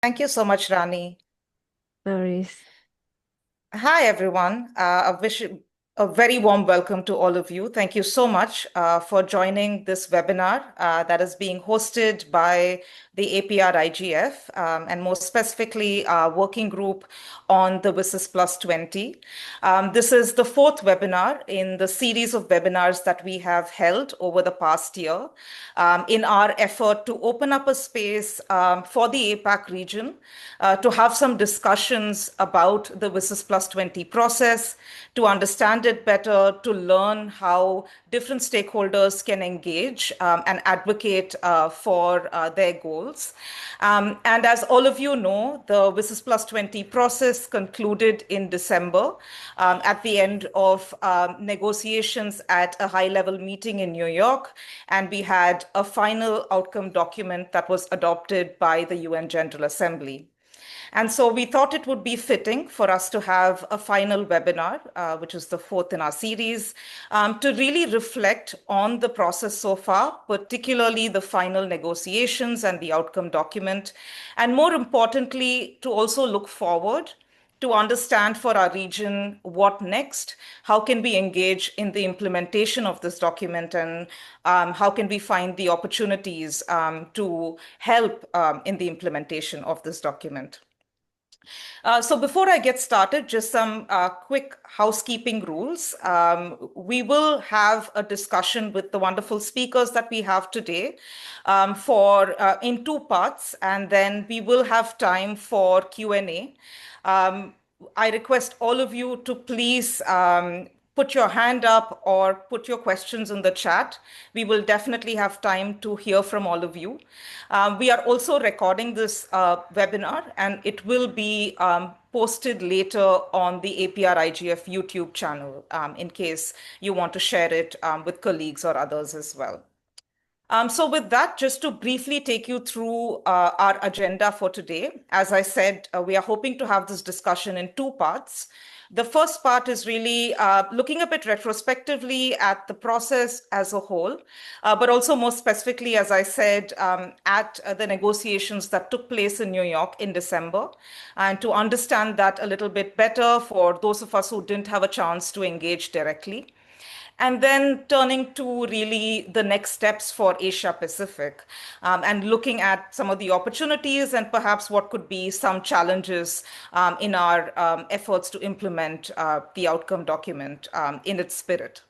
Thank you so much, Rani. No worries. Hi, everyone. I wish a very warm welcome to all of you. Thank you so much for joining this webinar that is being hosted by the APrIGF and more specifically our working group on the WSIS+20. This is the fourth webinar in the series of webinars that we have held over the past year in our effort to open up a space for the APAC region to have some discussions about the WSIS+20 process, to understand it better, to learn how different stakeholders can engage and advocate for their goals. And as all of you know, the WSIS+20 process concluded in December at the end of negotiations at a high-level meeting in New York. And we had a final outcome document that was adopted by the UN General Assembly. And so we thought it would be fitting for us to have a final webinar, which is the fourth in our series, to really reflect on the process so far, particularly the final negotiations and the outcome document, and more importantly, to also look forward to understand for our region what next, how can we engage in the implementation of this document, and how can we find the opportunities to help in the implementation of this document. So before I get started, just some quick housekeeping rules. We will have a discussion with the wonderful speakers that we have today for in two parts, and then we will have time for Q&A. I request all of you to please put your hand up or put your questions in the chat. We will definitely have time to hear from all of you. We are also recording this webinar, and it will be posted later on the APrIGF YouTube channel in case you want to share it with colleagues or others as well. So with that, just to briefly take you through our agenda for today, as I said, we are hoping to have this discussion in two parts. The first part is really looking a bit retrospectively at the process as a whole, but also more specifically, as I said, at the negotiations that took place in New York in December, and to understand that a little bit better for those of us who didn't have a chance to engage directly. And then turning to really the next steps for Asia Pacific and looking at some of the opportunities and perhaps what could be some challenges in our efforts to implement the outcome document in its spirit.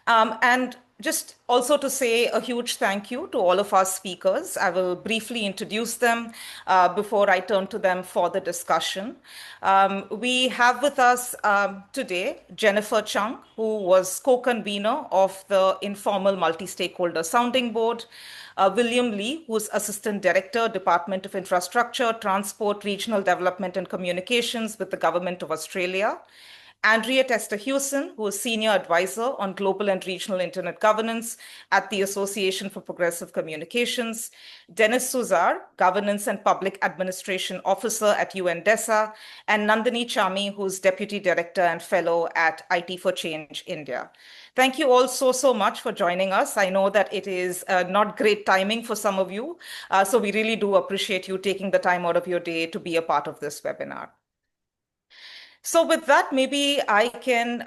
And just also to say a huge thank you to all of our speakers. I will briefly introduce them before I turn to them for the discussion. We have with us today Jennifer Chung, who was co-convener of the Informal Multi-Stakeholder Sounding Board, William Lee, who's Assistant Director, Department of Infrastructure, Transport, Regional Development and Communications with the Government of Australia, Anriette Esterhuysen, who is Senior Advisor on Global and Regional Internet Governance at the Association for Progressive Communications, Deniz Susar, Governance and Public Administration Officer at UN DESA, and Nandini Chami, who is Deputy Director and Fellow at IT for Change India. Thank you all so much for joining us. I know that it is not great timing for some of you, so we really do appreciate you taking the time out of your day to be a part of this webinar. So with that, maybe I can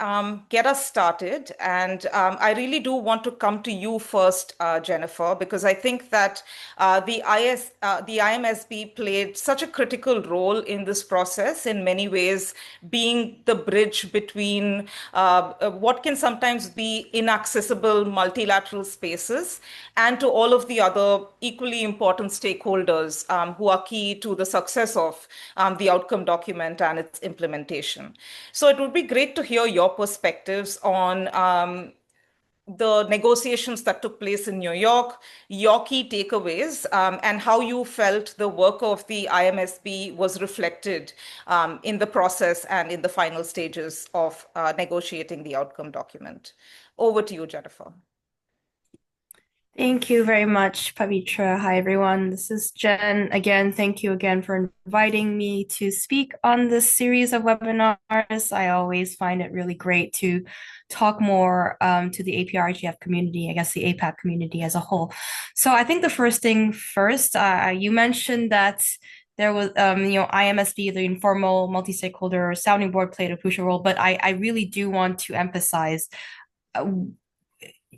get us started. And I really do want to come to you first, Jennifer, because I think that the IMSB played such a critical role in this process in many ways, being the bridge between what can sometimes be inaccessible multilateral spaces and to all of the other equally important stakeholders who are key to the success of the outcome document and its implementation. So it would be great to hear your perspectives on the negotiations that took place in New York, your key takeaways, and how you felt the work of the IMSB was reflected in the process and in the final stages of negotiating the outcome document. Over to you, Jennifer. Thank you very much, Pavitra. Hi, everyone. This is Jen. Again, thank you again for inviting me to speak on this series of webinars. I always find it really great to talk more to the APrIGF community, I guess the APAC community as a whole. So I think the first thing first, you mentioned that there was, IMSB, the informal multi-stakeholder sounding board played a crucial role, but I really do want to emphasize uh,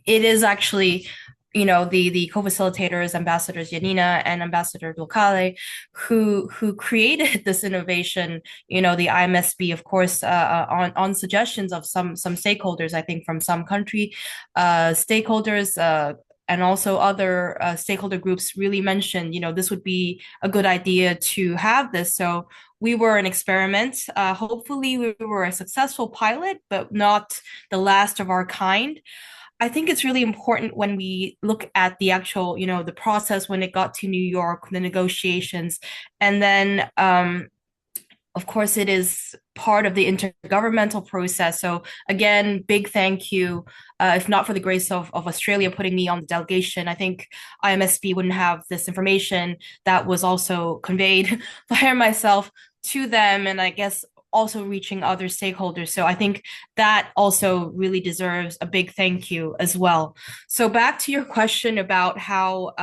it is actually the co-facilitators, ambassadors Yanina and ambassador Dulcale, who created this innovation. The IMSB, of course, on suggestions of some stakeholders, I think from some country stakeholders, and also other stakeholder groups really mentioned, this would be a good idea to have this. So we were an experiment. Hopefully we were a successful pilot, but not the last of our kind. I think it's really important when we look at the actual, the process when it got to New York, the negotiations, and then, of course, it is part of the intergovernmental process. So again, big thank you. If not for the grace of Australia putting me on the delegation, I think IMSB wouldn't have this information that was also conveyed via myself to them, and I guess also reaching other stakeholders. So I think that also really deserves a big thank you as well. So back to your question about how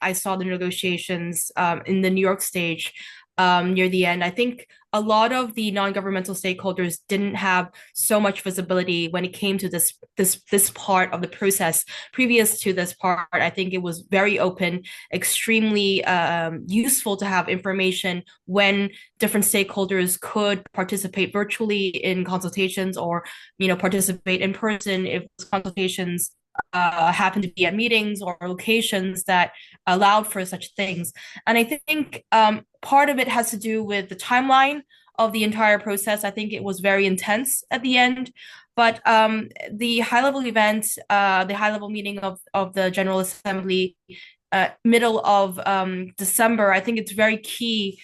I saw the negotiations in the New York stage near the end. I think a lot of the non-governmental stakeholders didn't have so much visibility when it came to this part of the process. Previous to this part, I think it was very open, extremely useful to have information when different stakeholders could participate virtually in consultations or participate in person if consultations happen to be at meetings or locations that allowed for such things. And I think part of it has to do with the timeline of the entire process. I think it was very intense at the end. But the high level event, the high level meeting of the General Assembly, middle of December, I think it's very key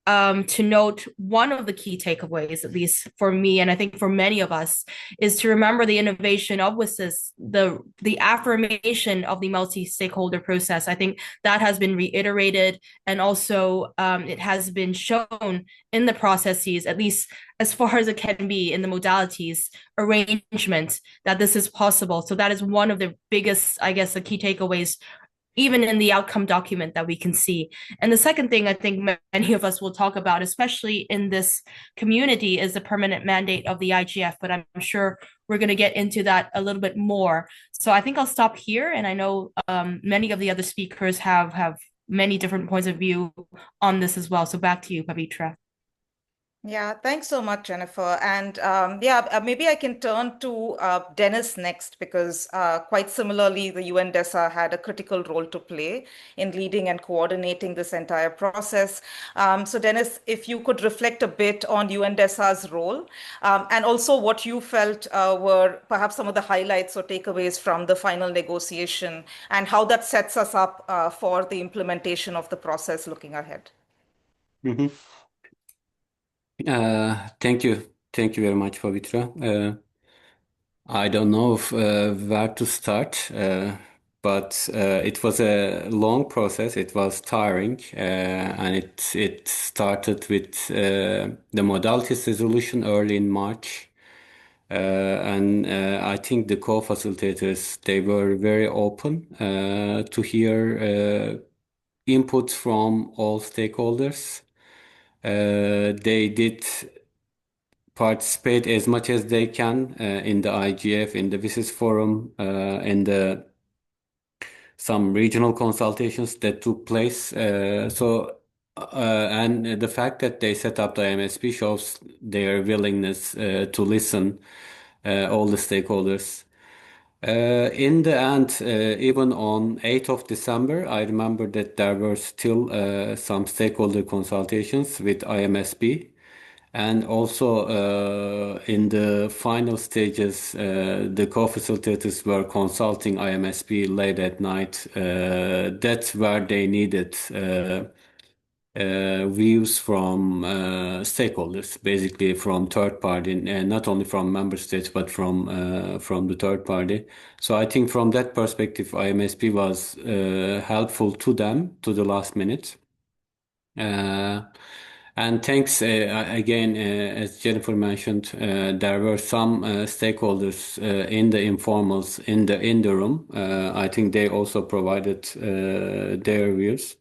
to note one of the key takeaways, at least for me, and I think for many of us, is to remember the innovation of WSIS, the affirmation of the multi-stakeholder process. I think that has been reiterated, and also it has been shown in the processes, at least as far as it can be in the modalities arrangement, that this is possible. So that is one of the biggest, I guess, the key takeaways even in the outcome document that we can see. And the second thing I think many of us will talk about, especially in this community, is the permanent mandate of the IGF, but I'm sure we're going to get into that a little bit more. So I think I'll stop here. And I know many of the other speakers have many different points of view on this as well. So back to you, Pavitra. Yeah, thanks so much, Jennifer. And maybe I can turn to Deniz next because quite similarly, the UN DESA had a critical role to play in leading and coordinating this entire process. So, Deniz, if you could reflect a bit on UN DESA's role and also what you felt were perhaps some of the highlights or takeaways from the final negotiation and how that sets us up for the implementation of the process looking ahead. Mhm. Thank you. Thank you very much, Pavitra. I don't know where to start, but it was a long process. It was tiring, and it started with the modalities resolution early in March. And I think the co-facilitators, they were very open to hear input from all stakeholders. They did participate as much as they can in the IGF, in the WSIS forum, in the some regional consultations that took place. And the fact that they set up the IMSB shows their willingness to listen all the stakeholders. In the end, even on 8th of December, I remember that there were still some stakeholder consultations with IMSB. And also in the final stages, the co-facilitators were consulting IMSB late at night. That's where they needed views from stakeholders, basically from third party, and not only from member states, but from the third party. So I think from that perspective, IMSB was helpful to them to the last minute. And thanks again, as Jennifer mentioned, there were some stakeholders in the informals in the room. I think they also provided their views.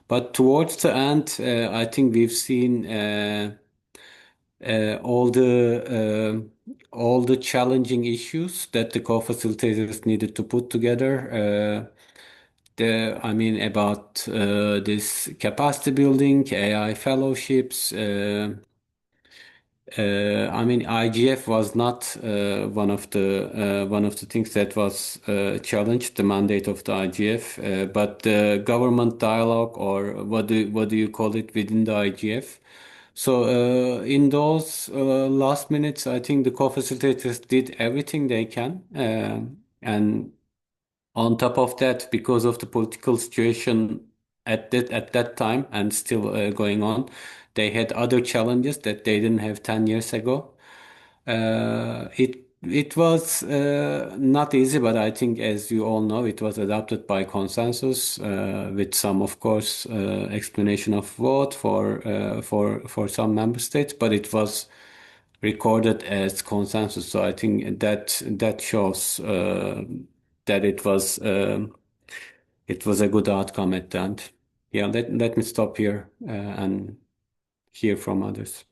But towards the end, I think we've seen all the challenging issues that the co-facilitators needed to put together. I mean, about this capacity building, AI fellowships. I mean, IGF was not one of the things that was challenged, the mandate of the IGF, but the government dialogue, or what do you call it within the IGF? So in those last minutes, I think the co-facilitators did everything they can, and on top of that, because of the political situation at that time and still going on, they had other challenges that they didn't have 10 years ago. It was not easy, but I think, as you all know, it was adopted by consensus, with some, of course, explanation of vote for some member states, but it was recorded as consensus. So I think that shows that it was a good outcome at the end. Yeah, let me stop here and hear from others.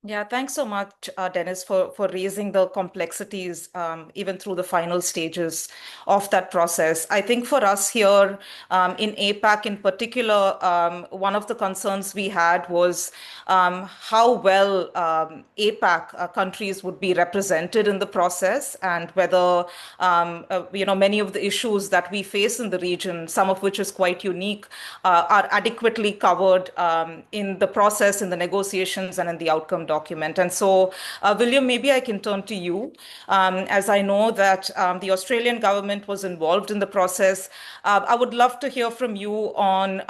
Yeah, thanks so much, Deniz, for raising the complexities even through the final stages of that process. I think for us here in APAC in particular, one of the concerns we had was how well APAC countries would be represented in the process, and whether many of the issues that we face in the region, some of which is quite unique, are adequately covered in the process, in the negotiations, and in the outcome document. And so, William, maybe I can turn to you, as I know that the Australian government was involved in the process. I would love to hear from you on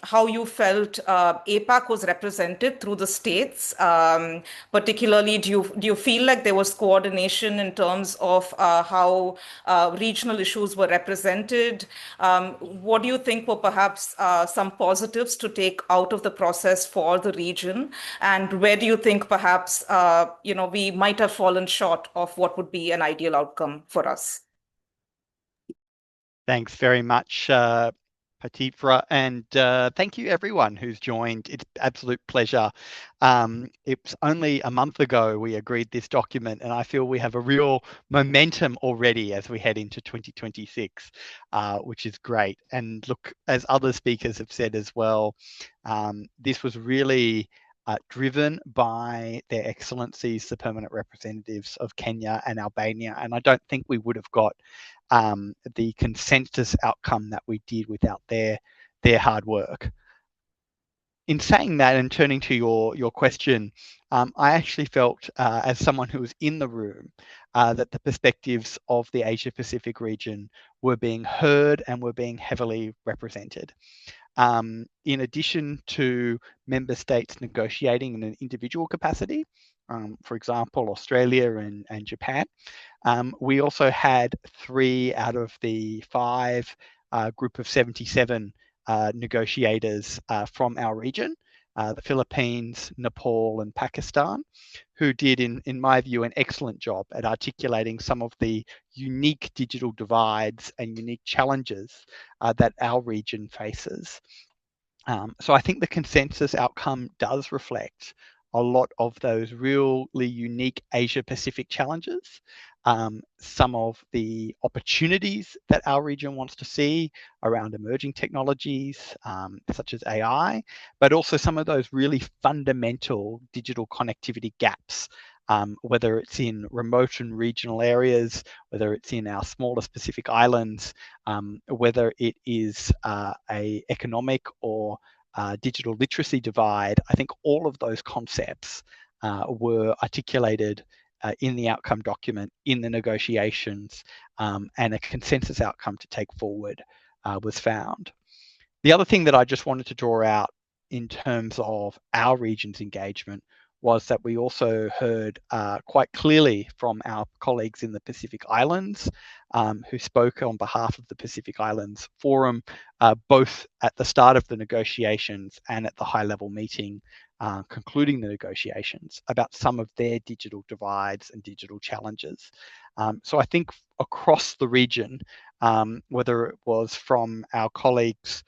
how you felt APAC was represented through the states. Particularly, do you feel like there was coordination in terms of how regional issues were represented? What do you think were perhaps some positives to take out of the process for the region? And where do you think perhaps we might have fallen short of what would be an ideal outcome for us? Thanks very much, Patipra, and thank you everyone who's joined. It's an absolute pleasure. It's only a month ago we agreed this document, and I feel we have a real momentum already as we head into 2026, which is great. And look, as other speakers have said as well, this was really driven by their excellencies, the permanent representatives of Kenya and Albania. And I don't think we would have got the consensus outcome that we did without their hard work. In saying that, and turning to your question, I actually felt, as someone who was in the room, that the perspectives of the Asia Pacific region were being heard and were being heavily represented. In addition to member states negotiating in an individual capacity, for example, Australia and Japan, we also had 3 out of the 5 group of 77 negotiators from our region, the Philippines, Nepal, and Pakistan, who did, in my view, an excellent job at articulating some of the unique digital divides and unique challenges that our region faces. So I think the consensus outcome does reflect a lot of those really unique Asia Pacific challenges, some of the opportunities that our region wants to see around emerging technologies, such as AI, but also some of those really fundamental digital connectivity gaps, whether it's in remote and regional areas, whether it's in our smaller Pacific islands, whether it is a economic or digital literacy divide. I think all of those concepts were articulated in the outcome document, in the negotiations, and a consensus outcome to take forward was found. The other thing that I just wanted to draw out in terms of our region's engagement was that we also heard quite clearly from our colleagues in the Pacific Islands who spoke on behalf of the Pacific Islands Forum, both at the start of the negotiations and at the high-level meeting concluding the negotiations, about some of their digital divides and digital challenges. So I think across the region, whether it was from our colleagues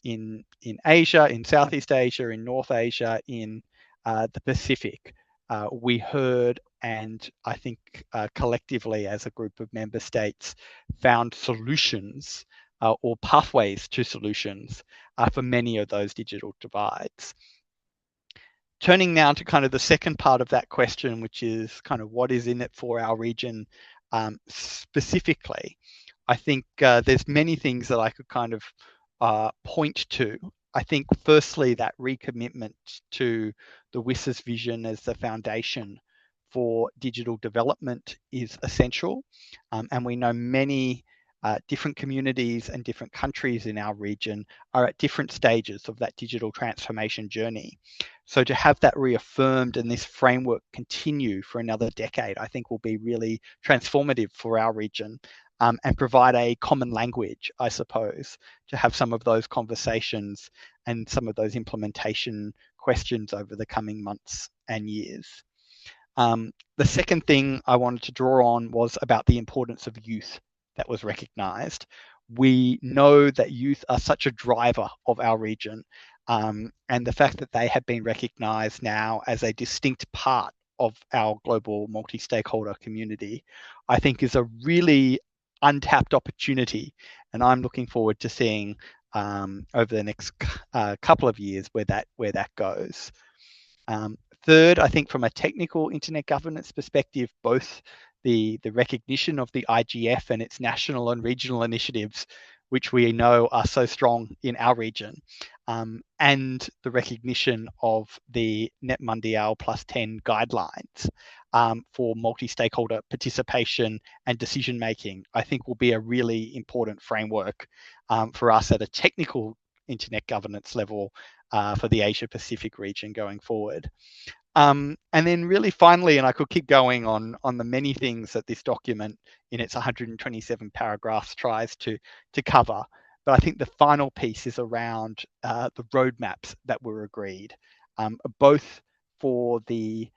in Asia, in Southeast Asia, in North Asia, in the Pacific, we heard, and I think collectively as a group of member states found solutions or pathways to solutions for many of those digital divides. Turning now to kind of the second part of that question, which is kind of what is in it for our region specifically, I think there's many things that I could kind of point to. I think firstly that recommitment to the WSIS vision as the foundation for digital development is essential, and we know many different communities and different countries in our region are at different stages of that digital transformation journey. So to have that reaffirmed and this framework continue for another decade, I think will be really transformative for our region, and provide a common language, I suppose, to have some of those conversations and some of those implementation questions over the coming months and years. The second thing I wanted to draw on was about the importance of youth that was recognised. We know that youth are such a driver of our region, and the fact that they have been recognised now as a distinct part of our global multi-stakeholder community, I think is a really untapped opportunity, and I'm looking forward to seeing over the next couple of years where that goes. Third, I think from a technical internet governance perspective, both the recognition of the IGF and its national and regional initiatives, which we know are so strong in our region, and the recognition of the Net Mundial +10 guidelines for multi-stakeholder participation and decision-making, I think will be a really important framework for us at a technical internet governance level for the Asia-Pacific region going forward. And then really finally, and I could keep going on the many things that this document in its 127 paragraphs tries to cover, but I think the final piece is around the roadmaps that were agreed, both for the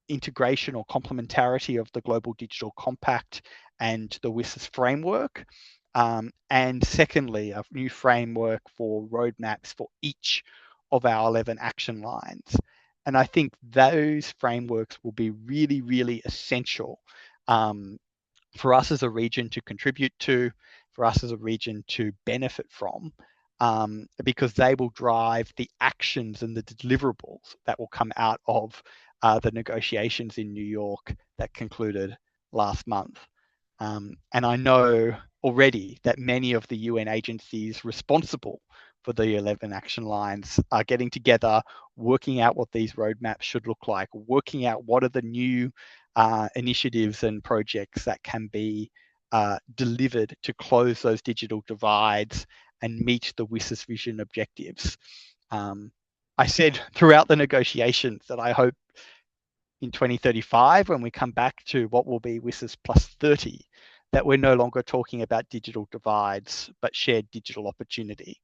integration or complementarity of the Global Digital Compact and the WSIS framework, and secondly, a new framework for roadmaps for each of our 11 action lines. And I think those frameworks will be really, really essential for us as a region to contribute to, for us as a region to benefit from, because they will drive the actions and the deliverables that will come out of the negotiations in New York that concluded last month. And I know already that many of the UN agencies responsible for the 11 action lines are getting together, working out what these roadmaps should look like, working out what are the new initiatives and projects that can be delivered to close those digital divides and meet the WSIS vision objectives. I said throughout the negotiations that I hope in 2035, when we come back to what will be WSIS +30, that we're no longer talking about digital divides, but shared digital opportunity.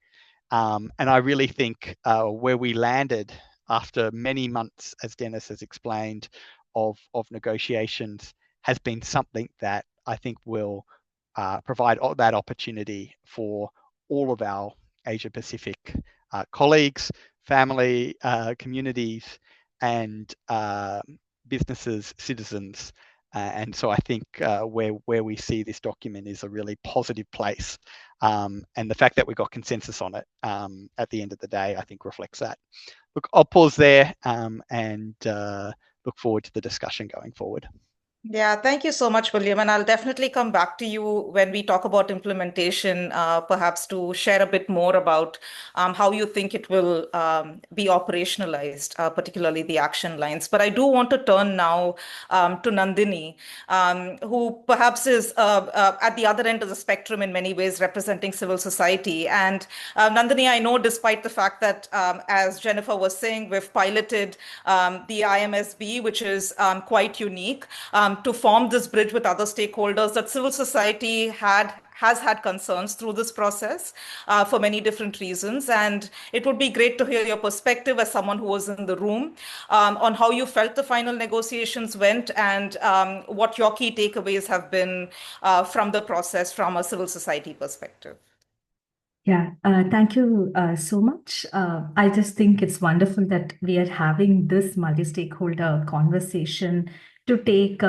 And I really think where we landed after many months, as Deniz has explained, of negotiations has been something that I think will provide that opportunity for all of our Asia-Pacific colleagues, family, communities, and businesses, citizens. And so I think where we see this document is a really positive place. And the fact that we got consensus on it at the end of the day, I think reflects that. Look, I'll pause there and look forward to the discussion going forward. Yeah, thank you so much, William. And I'll definitely come back to you when we talk about implementation, perhaps to share a bit more about how you think it will be operationalized, particularly the action lines. But I do want to turn now to Nandini, who perhaps is at the other end of the spectrum in many ways, representing civil society. And Nandini, I know despite the fact that, as Jennifer was saying, we've piloted the IMSB, which is quite unique, to form this bridge with other stakeholders, that civil society has had concerns through this process for many different reasons. And it would be great to hear your perspective as someone who was in the room on how you felt the final negotiations went, and what your key takeaways have been from the process from a civil society perspective. Yeah, thank you so much. I just think it's wonderful that we are having this multi-stakeholder conversation to take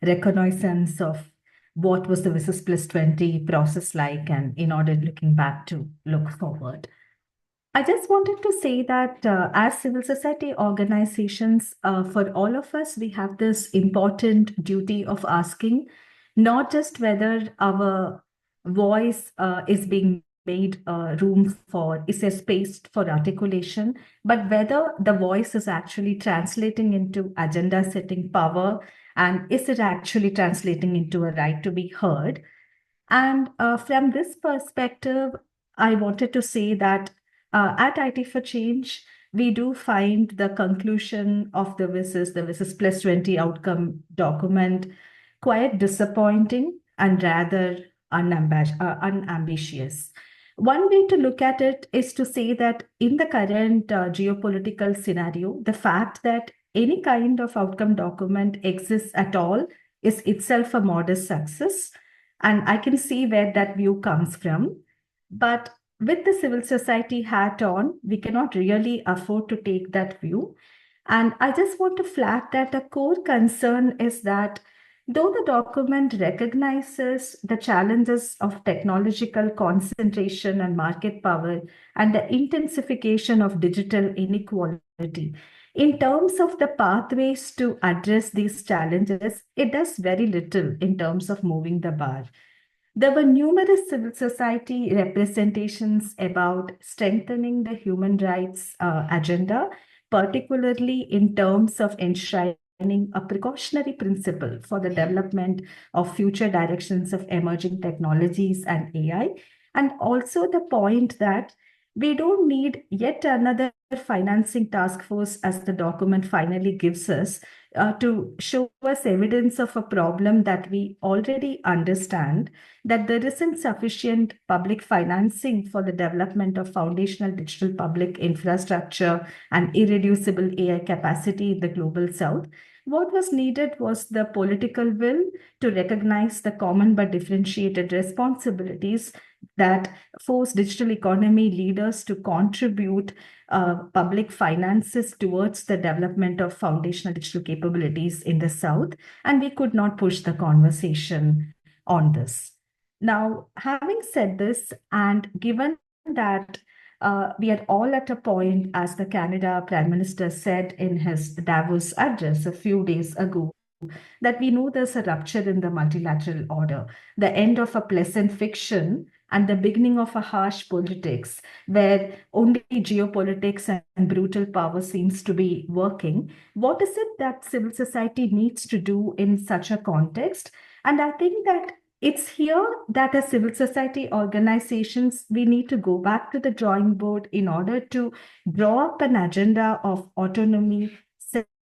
reconnaissance of what was the WSIS+20 process like, and in order looking back to look forward. I just wanted to say that as civil society organizations, for all of us, we have this important duty of asking not just whether our voice is being made room for, is a space for articulation, but whether the voice is actually translating into agenda setting power, and is it actually translating into a right to be heard. And from this perspective, I wanted to say that at IT for Change, we do find the conclusion of the WSIS+20 outcome document quite disappointing and rather unambitious. One way to look at it is to say that in the current geopolitical scenario, the fact that any kind of outcome document exists at all is itself a modest success. And I can see where that view comes from. But with the civil society hat on, we cannot really afford to take that view. And I just want to flag that a core concern is that though the document recognizes the challenges of technological concentration and market power and the intensification of digital inequality, in terms of the pathways to address these challenges, it does very little in terms of moving the bar. There were numerous civil society representations about strengthening the human rights agenda, particularly in terms of enshrining a precautionary principle for the development of future directions of emerging technologies and AI, and also the point that we don't need yet another financing task force, as the document finally gives us, to show us evidence of a problem that we already understand, that there isn't sufficient public financing for the development of foundational digital public infrastructure and irreducible AI capacity in the global south. What was needed was the political will to recognize the common but differentiated responsibilities that force digital economy leaders to contribute public finances towards the development of foundational digital capabilities in the South. And we could not push the conversation on this. Now, having said this, and given that we are all at a point, as the Canada Prime Minister said in his Davos address a few days ago, that we know there's a rupture in the multilateral order, the end of a pleasant fiction and the beginning of a harsh politics where only geopolitics and brutal power seems to be working. What is it that civil society needs to do in such a context? And I think that it's here that as civil society organizations, we need to go back to the drawing board in order to draw up an agenda of autonomy,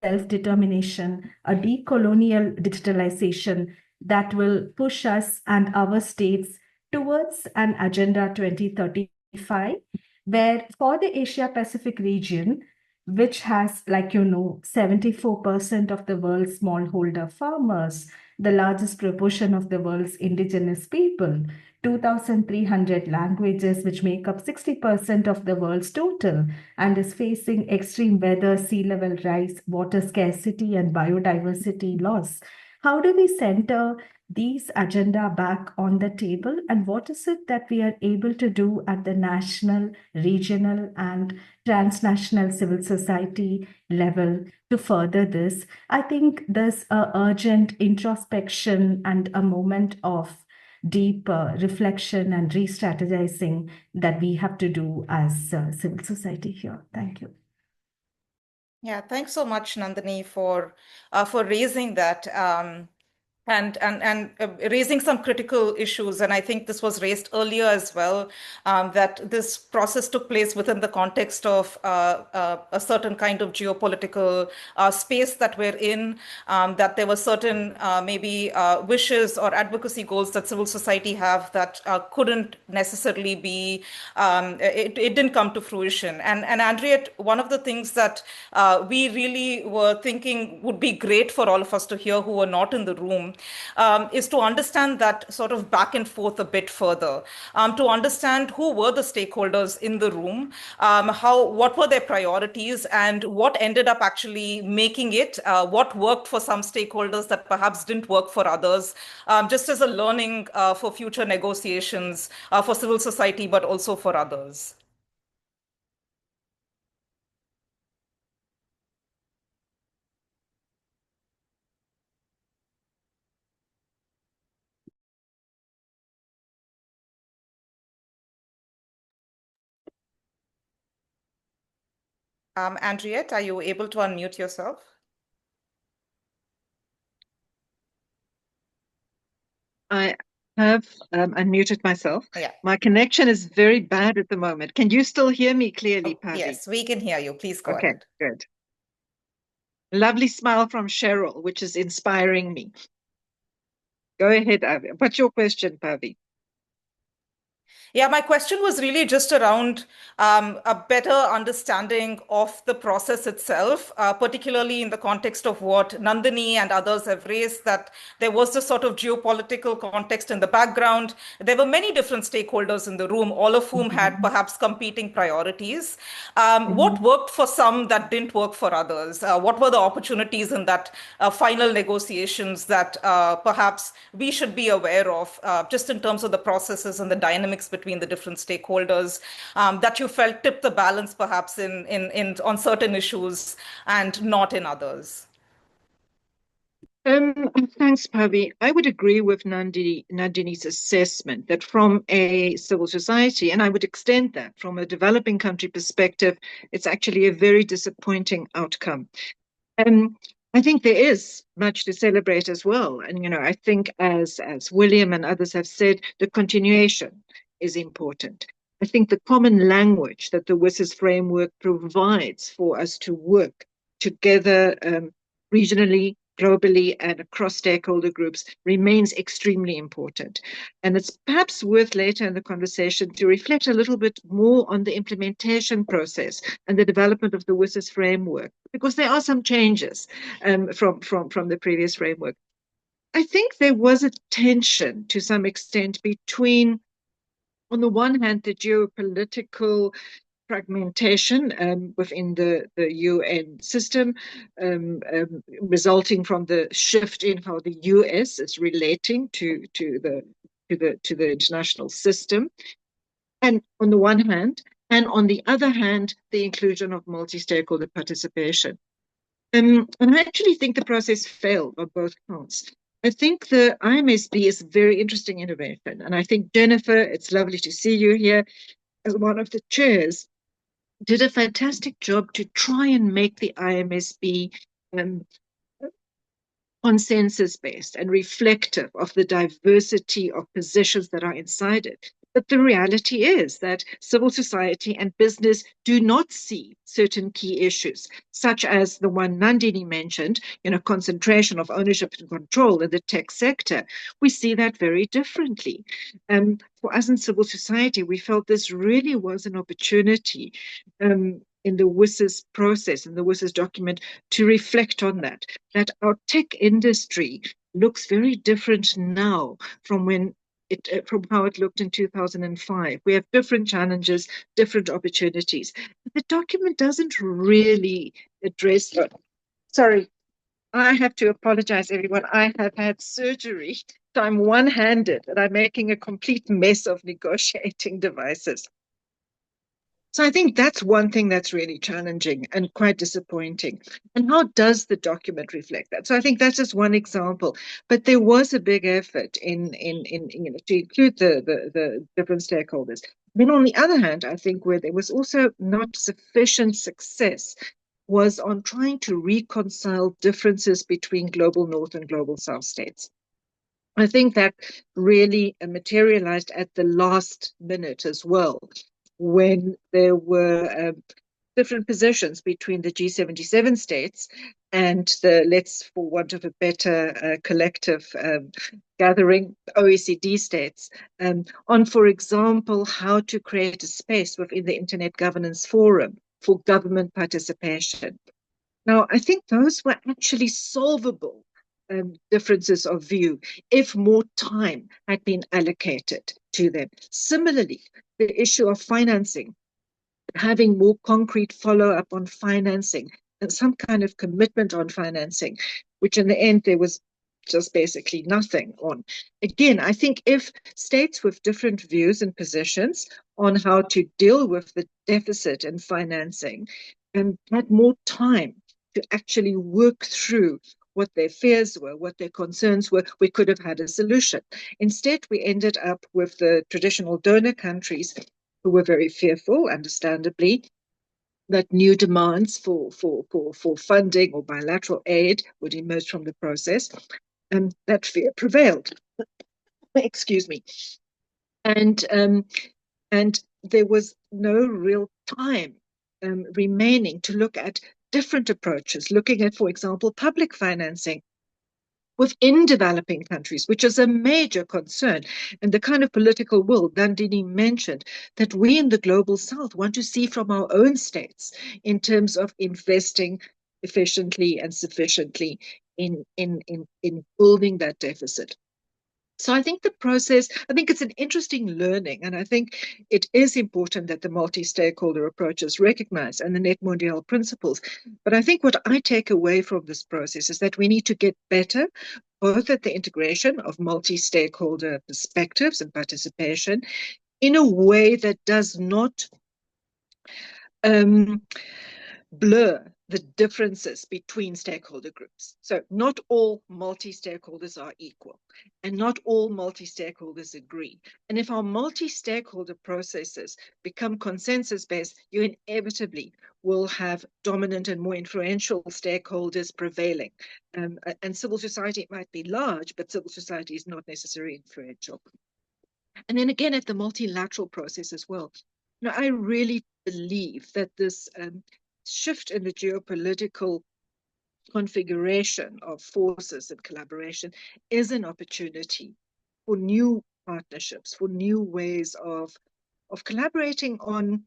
self-determination, a decolonial digitalization that will push us and our states towards an Agenda 2035, where for the Asia-Pacific region, which has, 74% of the world's smallholder farmers, the largest proportion of the world's indigenous people, 2,300 languages, which make up 60% of the world's total, and is facing extreme weather, sea level rise, water scarcity, and biodiversity loss. How do we center these agenda back on the table, and what is it that we are able to do at the national, regional, and transnational civil society level to further this? I think there's a urgent introspection and a moment of deep reflection and re-strategizing that we have to do as civil society here. Thank you. Yeah, thanks so much, Nandini, for raising that. And raising some critical issues. And I think this was raised earlier as well, that this process took place within the context of a certain kind of geopolitical space that we're in, that there were certain maybe wishes or advocacy goals that civil society have that couldn't necessarily be, it didn't come to fruition. And Anriette, one of the things that we really were thinking would be great for all of us to hear who were not in the room, is to understand that sort of back and forth a bit further, to understand who were the stakeholders in the room, what were their priorities, and what ended up actually making it, what worked for some stakeholders that perhaps didn't work for others, just as a learning for future negotiations for civil society, but also for others. Anriette, are you able to unmute yourself? I have unmuted myself. Yeah. My connection is very bad at the moment. Can you still hear me clearly, Oh, Pavi? yes, we can hear you. Please go Okay, ahead. good. Lovely smile from Cheryl, which is inspiring me. Go ahead, Avi. What's your question, Pavi? Yeah, my question was really just around a better understanding of the process itself, particularly in the context of what Nandini and others have raised, that there was this sort of geopolitical context in the background. There were many different stakeholders in the room, all of whom had perhaps competing priorities. What worked for some that didn't work for others? What were the opportunities in that final negotiations that perhaps we should be aware of, just in terms of the processes and the dynamics between the different stakeholders, that you felt tipped the balance perhaps on certain issues and not in others? Thanks, Pavi. I would agree with Nandini's assessment that from a civil society, and I would extend that from a developing country perspective, it's actually a very disappointing outcome. I think there is much to celebrate as well. And, I think as William and others have said, the continuation is important. I think the common language that the WSIS framework provides for us to work together regionally, globally, and across stakeholder groups remains extremely important. And it's perhaps worth later in the conversation to reflect a little bit more on the implementation process and the development of the WSIS framework, because there are some changes from the previous framework. I think there was a tension to some extent between, on the one hand, the geopolitical fragmentation within the UN system, resulting from the shift in how the US is relating to the international system, and on the one hand, and on the other hand, the inclusion of multi-stakeholder participation. And I actually think the process failed on both counts. I think the IMSB is a very interesting innovation, and I think Jennifer, it's lovely to see you here as one of the chairs, did a fantastic job to try and make the IMSB consensus-based and reflective of the diversity of positions that are inside it. But the reality is that civil society and business do not see certain key issues, such as the one Nandini mentioned, concentration of ownership and control in the tech sector. We see that very differently. For us in civil society, we felt this really was an opportunity in the WSIS process, in the WSIS document, to reflect on that our tech industry looks very different now from how it looked in 2005. We have different challenges, different opportunities. The document doesn't really address that. Sorry, I have to apologize, everyone. I have had surgery, so I'm one-handed and I'm making a complete mess of negotiating devices. So I think that's one thing that's really challenging and quite disappointing. And how does the document reflect that? So I think that's just one example. But there was a big effort in to include the different stakeholders. Then on the other hand, I think where there was also not sufficient success was on trying to reconcile differences between global North and global South states. I think that really materialized at the last minute as well, when there were different positions between the G77 states and the, let's for want of a better collective gathering, OECD states, on, for example, how to create a space within the Internet Governance Forum for government participation. Now, I think those were actually solvable differences of view if more time had been allocated to them. Similarly, the issue of financing, having more concrete follow-up on financing and some kind of commitment on financing, which in the end there was just basically nothing on. Again, I think if states with different views and positions on how to deal with the deficit in financing had more time to actually work through what their fears were, what their concerns were, we could have had a solution. Instead, we ended up with the traditional donor countries who were very fearful, understandably, that new demands for funding or bilateral aid would emerge from the process, and that fear prevailed. Excuse me. And there was no real time remaining to look at different approaches, looking at, for example, public financing within developing countries, which is a major concern, and the kind of political will Nandini mentioned that we in the global south want to see from our own states in terms of investing efficiently and sufficiently in building that deficit. So I think the process, I think it's an interesting learning, and I think it is important that the multi-stakeholder approach is recognized and the Net Mondial principles. But I think what I take away from this process is that we need to get better, both at the integration of multi-stakeholder perspectives and participation in a way that does not blur the differences between stakeholder groups. So not all multi-stakeholders are equal, and not all multi-stakeholders agree. And if our multi-stakeholder processes become consensus-based, you inevitably will have dominant and more influential stakeholders prevailing. And civil society might be large, but civil society is not necessarily influential. And then again, at the multilateral process as well, I really believe that this shift in the geopolitical configuration of forces and collaboration is an opportunity for new partnerships, for new ways of collaborating on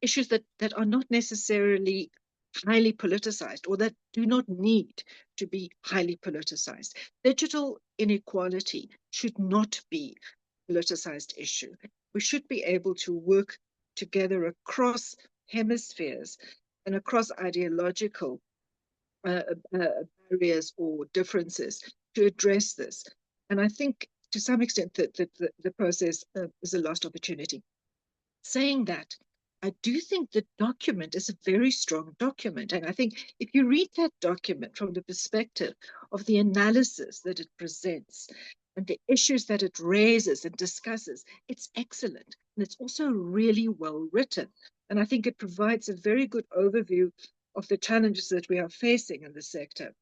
issues that are not necessarily highly politicized or that do not need to be highly politicized. Digital inequality should not be a politicized issue. We should be able to work together across hemispheres and across ideological barriers or differences to address this. And I think to some extent that the process is a lost opportunity. Saying that, I do think the document is a very strong document. And I think if you read that document from the perspective of the analysis that it presents and the issues that it raises and discusses, it's excellent. And it's also really well written. And I think it provides a very good overview of the challenges that we are facing in the sector.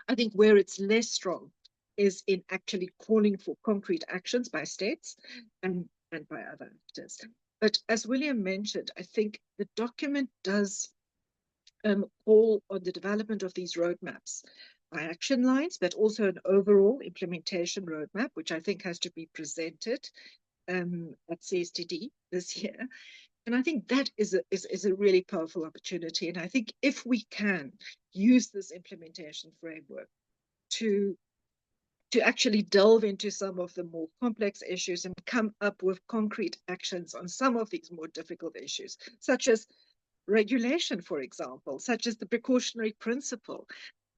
I think where it's less strong is in actually calling for concrete actions by states and by other actors. But as William mentioned, I think the document does call on the development of these roadmaps by action lines, but also an overall implementation roadmap, which I think has to be presented at CSTD this year. And I think that is a really powerful opportunity. And I think if we can use this implementation framework to actually delve into some of the more complex issues and come up with concrete actions on some of these more difficult issues, such as regulation, for example, such as the precautionary principle,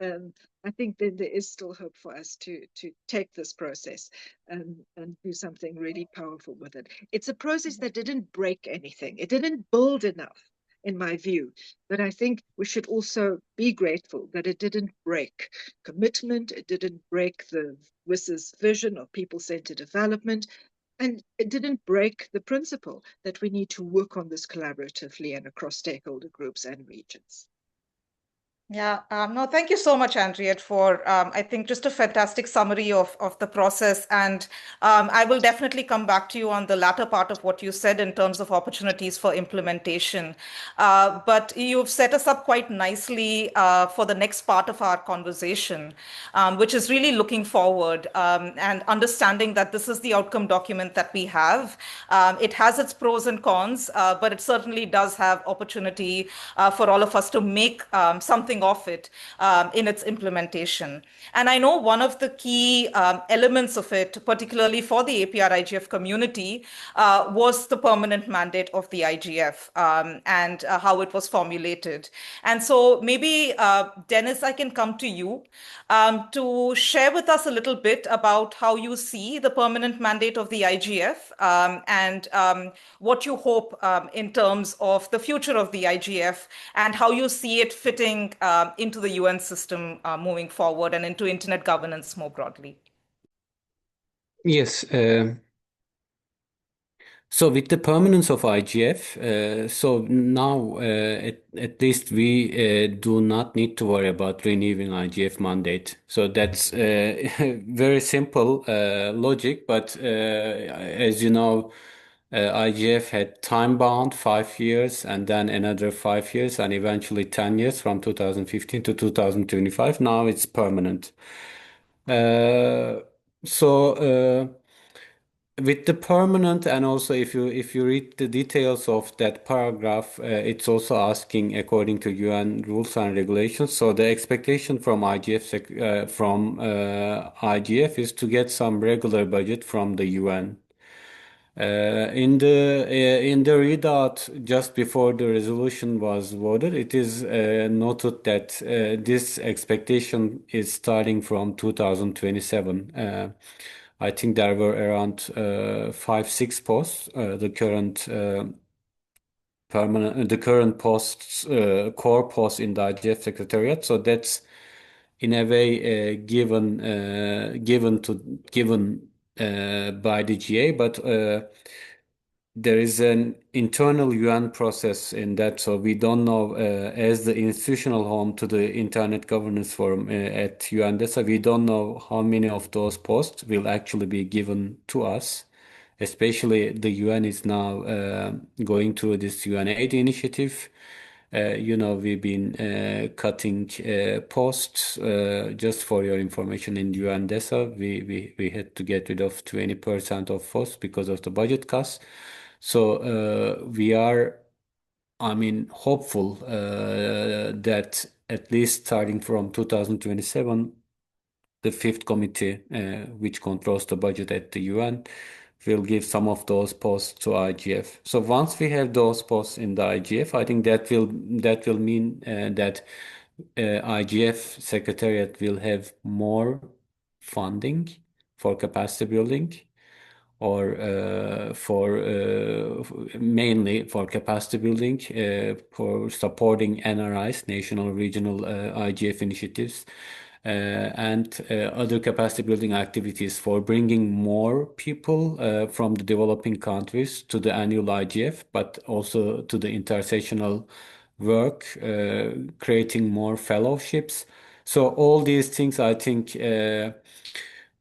I think then there is still hope for us to take this process and do something really powerful with it. It's a process that didn't break anything. It didn't build enough, in my view. But I think we should also be grateful that it didn't break commitment. It didn't break the WSIS vision of people-centered development. And it didn't break the principle that we need to work on this collaboratively and across stakeholder groups and regions. Yeah, no, thank you so much, Anriette, for I think just a fantastic summary of the process. And I will definitely come back to you on the latter part of what you said in terms of opportunities for implementation. But you've set us up quite nicely for the next part of our conversation, which is really looking forward and understanding that this is the outcome document that we have. It has its pros and cons, but it certainly does have opportunity for all of us to make something of it in its implementation. And I know one of the key elements of it, particularly for the APrIGF community, was the permanent mandate of the IGF and how it was formulated. And so maybe, Deniz, I can come to you to share with us a little bit about how you see the permanent mandate of the IGF and what you hope in terms of the future of the IGF and how you see it fitting into the UN system moving forward and into internet governance more broadly. Yes. So with the permanence of IGF, so now at least we do not need to worry about renewing IGF mandate. So that's very simple logic, but as you know, IGF had time bound 5 years and then another 5 years and eventually 10 years from 2015 to 2025. Now it's permanent. So with the permanent, and also if you read the details of that paragraph, it's also asking according to UN rules and regulations. So the expectation from IGF is to get some regular budget from the UN. In the readout just before the resolution was voted, it is noted that this expectation is starting from 2027. I think there were around 5, 6 posts. The current posts, core posts in the IGF Secretariat. So that's in a way given by the GA, but there is an internal UN process in that, so we don't know, as the institutional home to the Internet Governance Forum at UN DESA, we don't know how many of those posts will actually be given to us. Especially the UN is now going through this UN-8 initiative. We've been cutting posts. Just for your information, in UN DESA, we had to get rid of 20% of posts because of the budget cuts. So we are, hopeful that at least starting from 2027, the fifth committee, which controls the budget at the UN, will give some of those posts to IGF. So once we have those posts in the IGF, I think that will mean that IGF Secretariat will have more funding for capacity building, or mainly for capacity building, for supporting NRIs, national regional IGF initiatives, and other capacity building activities for bringing more people from the developing countries to the annual IGF, but also to the intersectional work, creating more fellowships. So all these things, I think,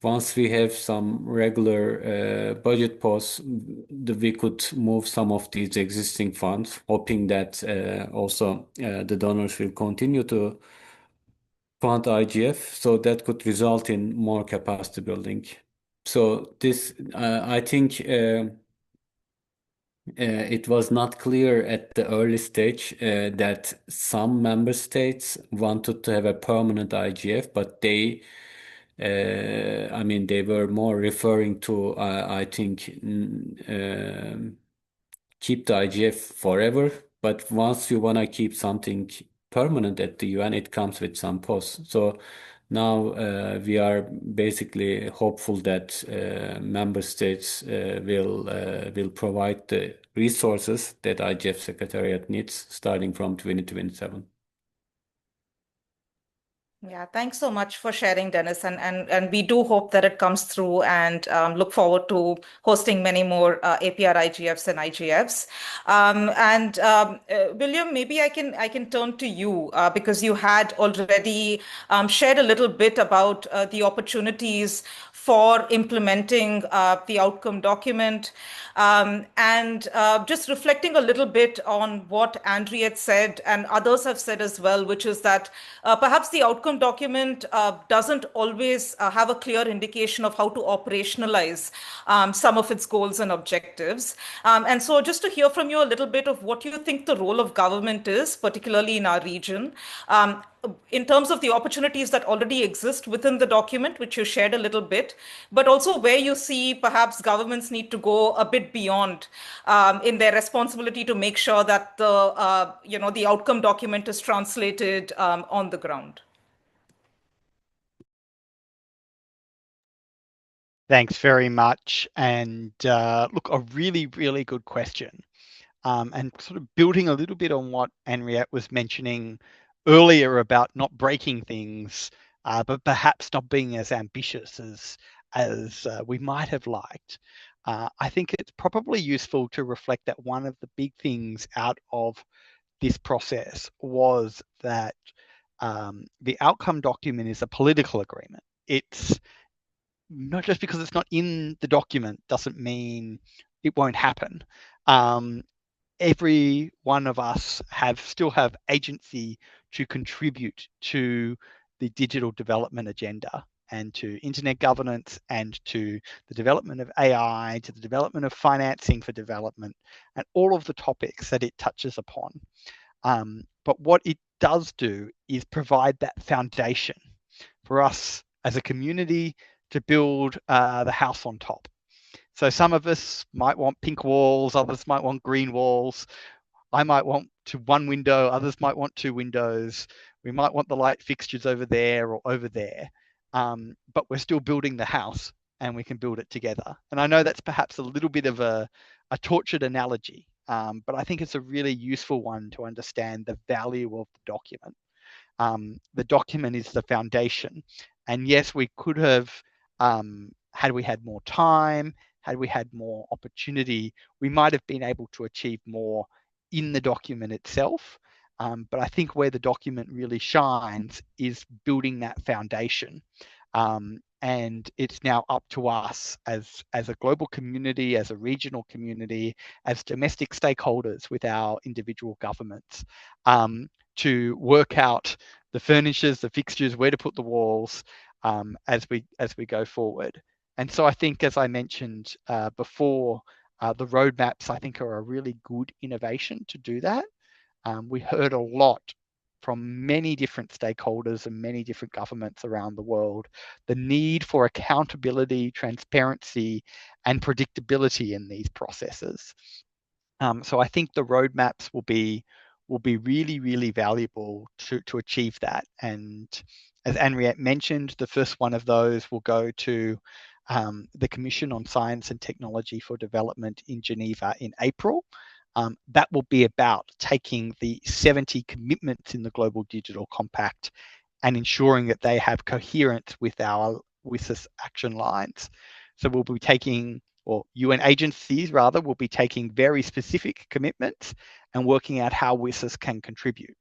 once we have some regular budget posts, we could move some of these existing funds, hoping that also the donors will continue to fund IGF, so that could result in more capacity building. So this, I think, it was not clear at the early stage that some member states wanted to have a permanent IGF, but they were more referring to, I think, keep the IGF forever. But once you want to keep something permanent at the UN, it comes with some posts. So now we are basically hopeful that member states will provide the resources that IGF Secretariat needs starting from 2027. Yeah, thanks so much for sharing, Deniz. And we do hope that it comes through and look forward to hosting many more APR IGFs and IGFs. William, maybe I can turn to you because you had already shared a little bit about the opportunities for implementing the outcome document. Just reflecting a little bit on what Anriette said and others have said as well, which is that perhaps the outcome document doesn't always have a clear indication of how to operationalize some of its goals and objectives. And so just to hear from you a little bit of what you think the role of government is, particularly in our region, in terms of the opportunities that already exist within the document, which you shared a little bit, but also where you see perhaps governments need to go a bit beyond in their responsibility to make sure that the outcome document is translated on the ground. Thanks very much. And look, a really, really good question. And sort of building a little bit on what Anriette was mentioning earlier about not breaking things, but perhaps not being as ambitious as we might have liked. I think it's probably useful to reflect that one of the big things out of this process was that the outcome document is a political agreement. It's not just because it's not in the document doesn't mean it won't happen. Every one of us still have agency to contribute to the digital development agenda and to internet governance and to the development of AI, to the development of financing for development, and all of the topics that it touches upon. But what it does do is provide that foundation for us as a community to build the house on top. So some of us might want pink walls, others might want green walls. I might want one window, others might want two windows. We might want the light fixtures over there or over there. But we're still building the house and we can build it together. And I know that's perhaps a little bit of a tortured analogy, but I think it's a really useful one to understand the value of the document. The document is the foundation. And yes, we could have, had we had more time, had we had more opportunity, we might have been able to achieve more in the document itself. But I think where the document really shines is building that foundation. And it's now up to us as a global community, as a regional community, as domestic stakeholders with our individual governments, to work out the furnitures, the fixtures, where to put the walls as we go forward. And so I think, as I mentioned before, the roadmaps I think are a really good innovation to do that. We heard a lot from many different stakeholders and many different governments around the world, the need for accountability, transparency, and predictability in these processes. So I think the roadmaps will be really, really valuable to achieve that. And as Anriette mentioned, the first one of those will go to the Commission on Science and Technology for Development in Geneva in April. That will be about taking the 70 commitments in the Global Digital Compact and ensuring that they have coherence with our WSIS action lines. So we'll be taking, or UN agencies rather, will be taking very specific commitments and working out how WSIS can contribute.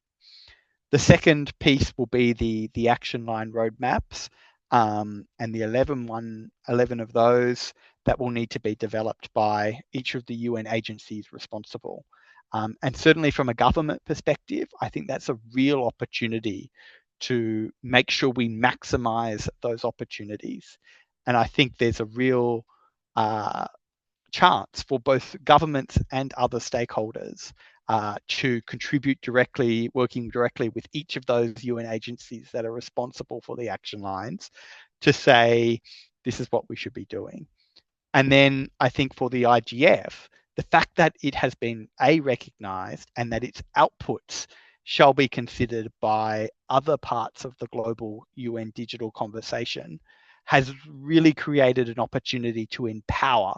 The second piece will be the action line roadmaps, and the 11 of those that will need to be developed by each of the UN agencies responsible. And certainly from a government perspective, I think that's a real opportunity to make sure we maximize those opportunities. And I think there's a real chance for both governments and other stakeholders to contribute directly, working directly with each of those UN agencies that are responsible for the action lines to say, this is what we should be doing. And then I think for the IGF, the fact that it has been recognized and that its outputs shall be considered by other parts of the global UN digital conversation has really created an opportunity to empower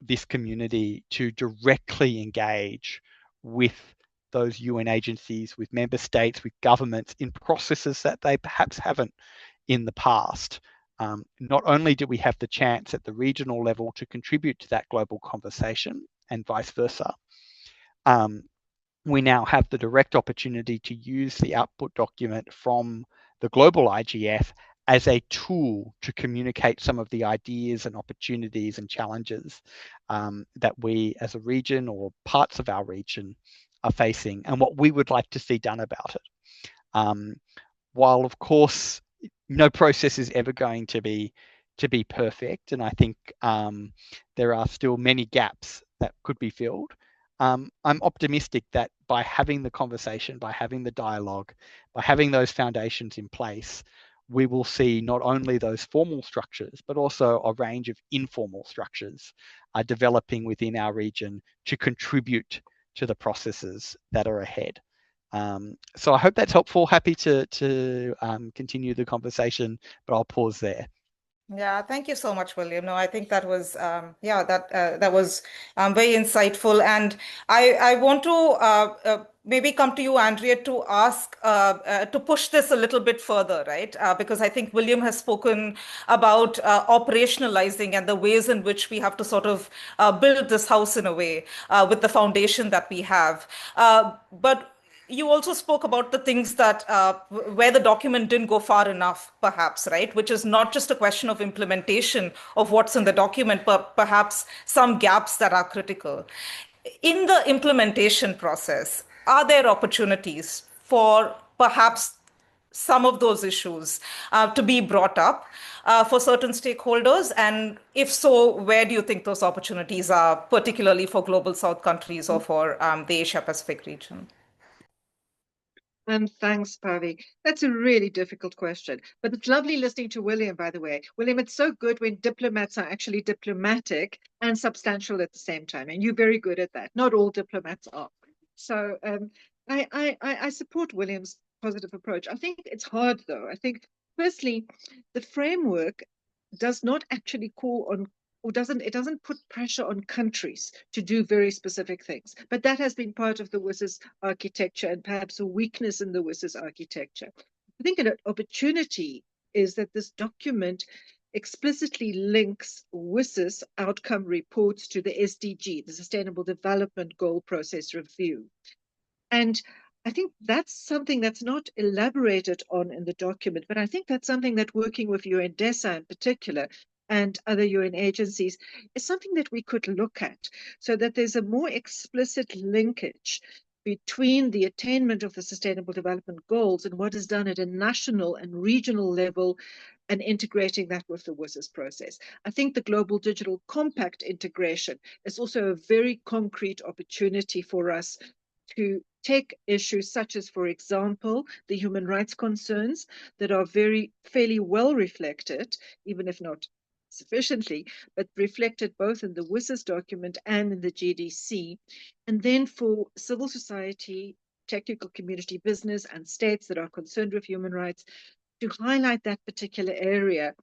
this community to directly engage with those UN agencies, with member states, with governments in processes that they perhaps haven't in the past. Not only do we have the chance at the regional level to contribute to that global conversation and vice versa, we now have the direct opportunity to use the output document from the global IGF as a tool to communicate some of the ideas and opportunities and challenges that we as a region or parts of our region are facing, and what we would like to see done about it. While of course no process is ever going to be perfect, and I think there are still many gaps that could be filled, I'm optimistic that by having the conversation, by having the dialogue, by having those foundations in place, we will see not only those formal structures, but also a range of informal structures developing within our region to contribute to the processes that are ahead. So I hope that's helpful. Happy to continue the conversation, but I'll pause there. Yeah, thank you so much, William. No, I think that was that was very insightful, and I want to maybe come to you, Anriette, to ask to push this a little bit further, right? Because I think William has spoken about operationalizing and the ways in which we have to sort of build this house in a way with the foundation that we have, but you also spoke about the things that where the document didn't go far enough, perhaps, right? Which is not just a question of implementation of what's in the document, but perhaps some gaps that are critical. In the implementation process, are there opportunities for perhaps some of those issues to be brought up for certain stakeholders? And if so, where do you think those opportunities are, particularly for Global South countries or for the Asia Pacific region? Thanks, Pavi. That's a really difficult question. But it's lovely listening to William, by the way. William, it's so good when diplomats are actually diplomatic and substantial at the same time. And you're very good at that. Not all diplomats are. So I support William's positive approach. I think it's hard, though. I think, firstly, the framework does not actually call on, or it doesn't put pressure on countries to do very specific things. But that has been part of the WSIS architecture and perhaps a weakness in the WSIS architecture. I think an opportunity is that this document explicitly links WSIS outcome reports to the SDG, the Sustainable Development Goal Process Review. And I think that's something that's not elaborated on in the document, but I think that's something that working with UN DESA in particular and other UN agencies is something that we could look at, so that there's a more explicit linkage between the attainment of the Sustainable Development Goals and what is done at a national and regional level, and integrating that with the WSIS process. I think the Global Digital Compact integration is also a very concrete opportunity for us to take issues such as, for example, the human rights concerns that are fairly well reflected, even if not sufficiently, but reflected both in the WSIS document and in the GDC. And then for civil society, technical community, business, and states that are concerned with human rights, to highlight that particular area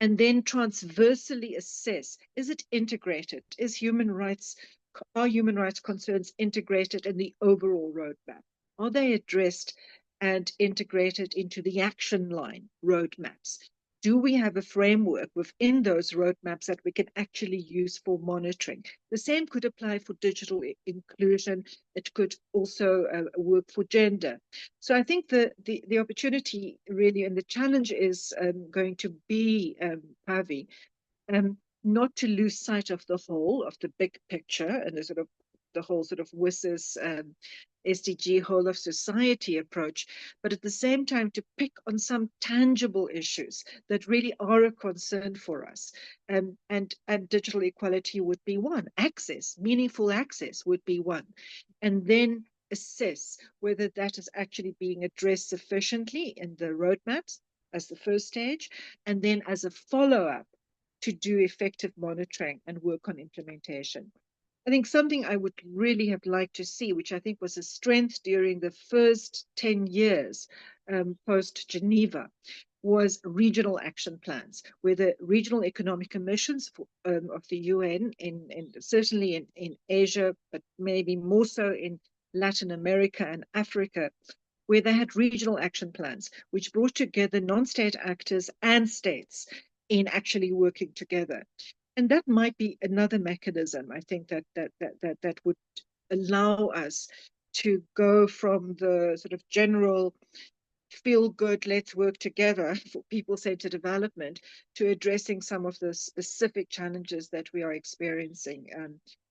and then transversally assess, is it integrated? Are human rights concerns integrated in the overall roadmap? Are they addressed and integrated into the action line roadmaps? Do we have a framework within those roadmaps that we can actually use for monitoring? The same could apply for digital inclusion. It could also work for gender. So I think the opportunity really and the challenge is going to be, Pavi, not to lose sight of the whole, of the big picture and the whole sort of WSIS SDG whole of society approach, but at the same time to pick on some tangible issues that really are a concern for us. And digital equality would be one. Meaningful access would be one. And then assess whether that is actually being addressed sufficiently in the roadmaps as the first stage, and then as a follow-up to do effective monitoring and work on implementation. I think something I would really have liked to see, which I think was a strength during the first 10 years post Geneva, was regional action plans, where the regional economic commissions of the UN, certainly in Asia, but maybe more so in Latin America and Africa, where they had regional action plans, which brought together non-state actors and states in actually working together. And that might be another mechanism, I think, that would allow us to go from the sort of general feel good, let's work together for people-centered development to addressing some of the specific challenges that we are experiencing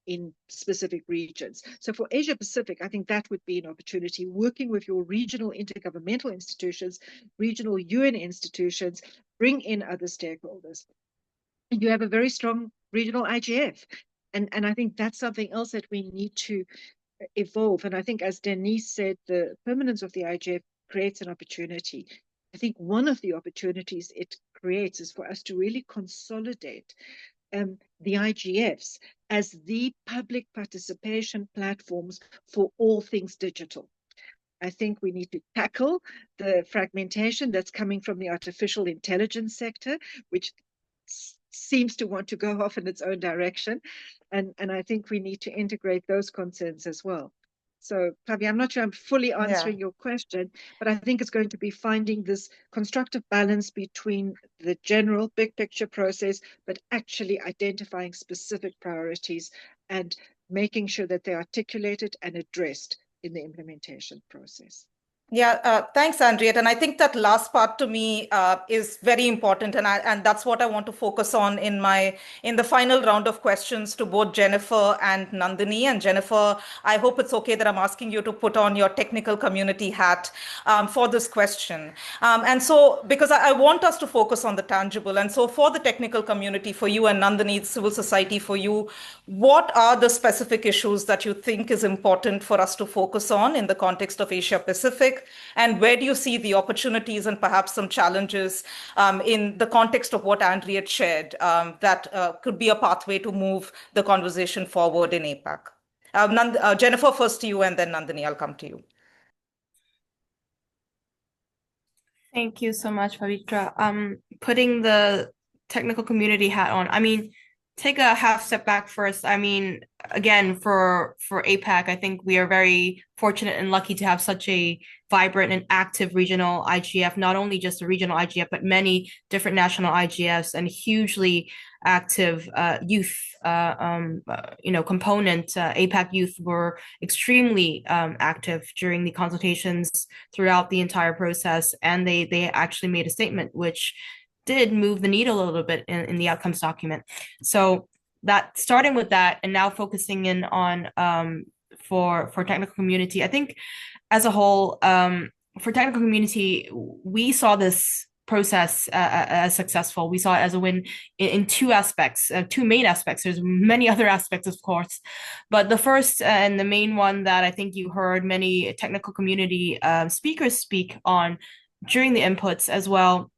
in specific regions. So for Asia Pacific, I think that would be an opportunity, working with your regional intergovernmental institutions, regional UN institutions, bring in other stakeholders. And you have a very strong regional IGF. And I think that's something else that we need to evolve. And I think, as Deniz said, the permanence of the IGF creates an opportunity. I think one of the opportunities it creates is for us to really consolidate the IGFs as the public participation platforms for all things digital. I think we need to tackle the fragmentation that's coming from the artificial intelligence sector, which seems to want to go off in its own direction. And I think we need to integrate those concerns as well. So, Fabi, I'm not sure I'm fully answering your question, but I think it's going to be finding this constructive balance between the general big picture process, but actually identifying specific priorities and making sure that they're articulated and addressed in the implementation process. Yeah, thanks, Anriette. And I think that last part to me is very important, and that's what I want to focus on in the final round of questions to both Jennifer and Nandini. And Jennifer, I hope it's okay that I'm asking you to put on your technical community hat for this question. And so, because I want us to focus on the tangible, and so for the technical community, for you and Nandini, civil society, for you, what are the specific issues that you think is important for us to focus on in the context of Asia Pacific? And where do you see the opportunities and perhaps some challenges in the context of what Anriette shared that could be a pathway to move the conversation forward in APAC? Jennifer, first to you, and then Nandini, I'll come to you. Thank you so much, Pavitra. Putting the technical community hat on, I mean, take a half step back first. I mean, again, for APAC, I think we are very fortunate and lucky to have such a vibrant and active regional IGF, not only just a regional IGF, but many different national IGFs and hugely active youth component. APAC youth were extremely active during the consultations throughout the entire process, and they actually made a statement which did move the needle a little bit in the outcomes document. So that, starting with that and now focusing in on for technical community, I think as a whole, for technical community, we saw this process as successful. We saw it as a win in two aspects, two main aspects. There's many other aspects, of course, but the first and the main one that I think you heard many technical community speakers speak on during the inputs as well,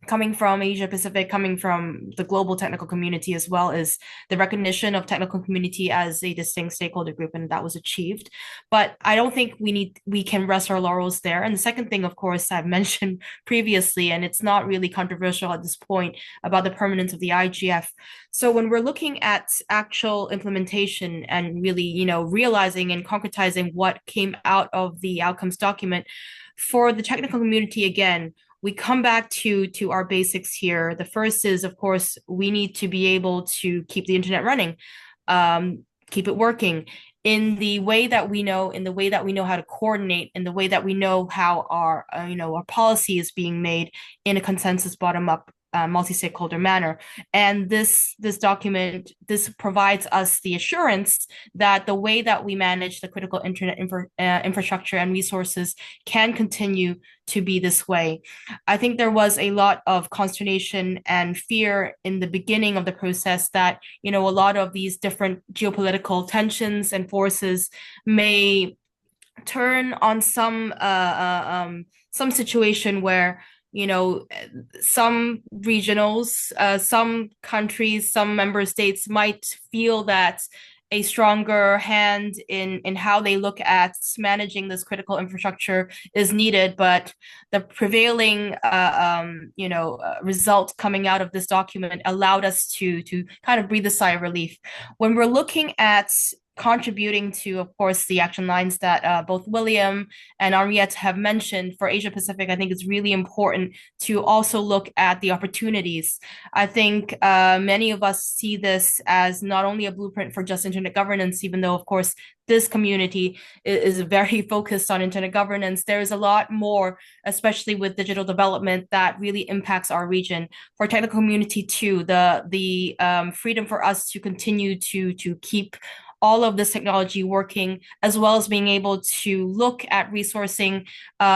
coming from Asia Pacific, coming from the global technical community, as well as the recognition of technical community as a distinct stakeholder group, and that was achieved. But I don't think we can rest our laurels there. And the second thing, of course, I've mentioned previously, and it's not really controversial at this point, about the permanence of the IGF. So when we're looking at actual implementation and really, realizing and concretizing what came out of the outcomes document, for the technical community, again, we come back to our basics here. The first is, of course, we need to be able to keep the internet running, keep it working in the way that we know, how to coordinate, in the way that we know how our policy is being made in a consensus bottom-up multi-stakeholder manner. And this document, this provides us the assurance that the way that we manage the critical internet infrastructure and resources can continue to be this way. I think there was a lot of consternation and fear in the beginning of the process that, a lot of these different geopolitical tensions and forces may turn on some situation where some regionals, some countries, some member states might feel that a stronger hand in how they look at managing this critical infrastructure is needed. But the prevailing result coming out of this document allowed us to kind of breathe a sigh of relief. When we're looking at contributing to, of course, the action lines that both William and Anriette have mentioned for Asia Pacific, I think it's really important to also look at the opportunities. I think many of us see this as not only a blueprint for just internet governance, even though, of course, this community is very focused on internet governance. There is a lot more, especially with digital development, that really impacts our region. For technical community too, the freedom for us to continue to keep all of this technology working, as well as being able to look at resourcing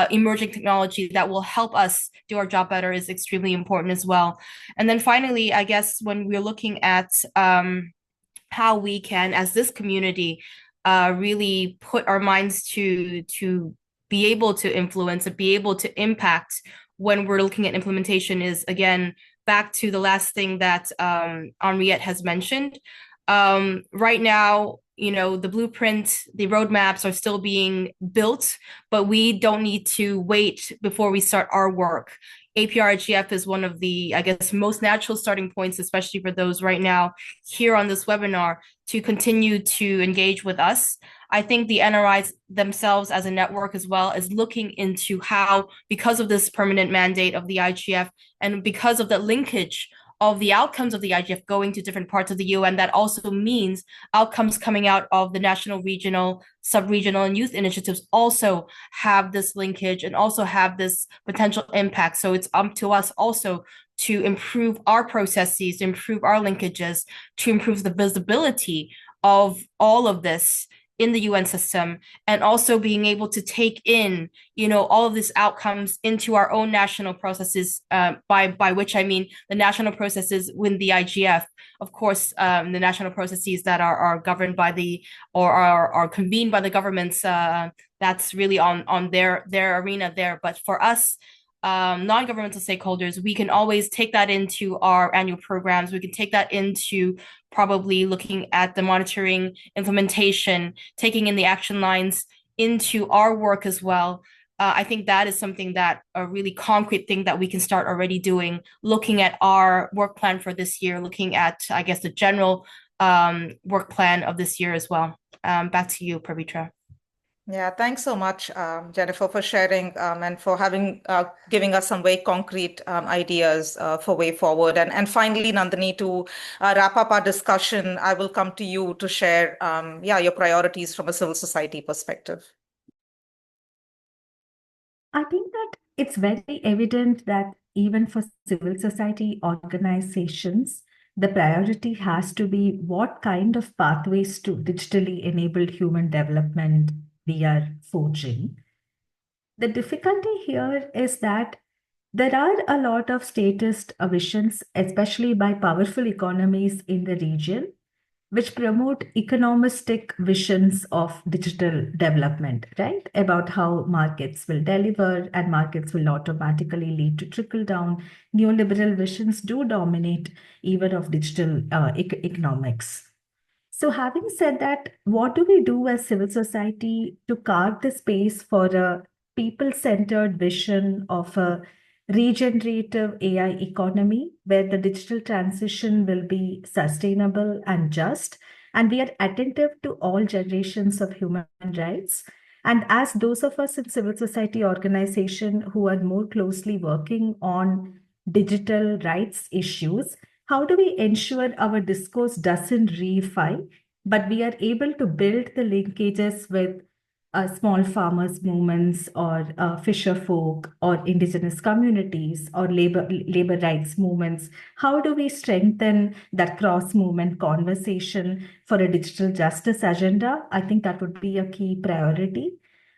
emerging technology that will help us do our job better is extremely important as well. And then finally, I guess when we're looking at how we can, as this community, really put our minds to be able to influence and be able to impact when we're looking at implementation is, again, back to the last thing that Anriette has mentioned. Right now, the blueprint, the roadmaps are still being built, but we don't need to wait before we start our work. APrIGF is one of the, I guess, most natural starting points, especially for those right now here on this webinar, to continue to engage with us. I think the NRIs themselves as a network as well is looking into how, because of this permanent mandate of the IGF and because of the linkage of the outcomes of the IGF going to different parts of the UN, that also means outcomes coming out of the national, regional, sub-regional, and youth initiatives also have this linkage and also have this potential impact. So it's up to us also to improve our processes, to improve our linkages, to improve the visibility of all of this in the UN system, and also being able to take in, all of these outcomes into our own national processes, by which I mean the national processes within the IGF. Of course, the national processes that are governed by or are convened by the governments, that's really on their arena there. But for us, non-governmental stakeholders, we can always take that into our annual programs. We can take that into probably looking at the monitoring, implementation, taking in the action lines into our work as well. I think that is something that a really concrete thing that we can start already doing, looking at our work plan for this year, looking at, I guess, the general work plan of this year as well. Back to you, Pavitra. Yeah, thanks so much, Jennifer, for sharing and for giving us some very concrete ideas for way forward. And finally, Nandini, to wrap up our discussion, I will come to you to share your priorities from a civil society perspective. I think that it's very evident that even for civil society organizations, the priority has to be what kind of pathways to digitally enabled human development we are forging. The difficulty here is that there are a lot of statist visions, especially by powerful economies in the region, which promote economistic visions of digital development, right? About how markets will deliver and markets will automatically lead to trickle down. Neoliberal visions do dominate even of digital economics. So having said that, what do we do as civil society to carve the space for a people-centered vision of a regenerative AI economy where the digital transition will be sustainable and just, and we are attentive to all generations of human rights? And as those of us in civil society organization who are more closely working on digital rights issues, how do we ensure our discourse doesn't reify, but we are able to build the linkages with small farmers movements or fisher folk or indigenous communities or labor rights movements? How do we strengthen that cross-movement conversation for a digital justice agenda? I think that would be a key priority.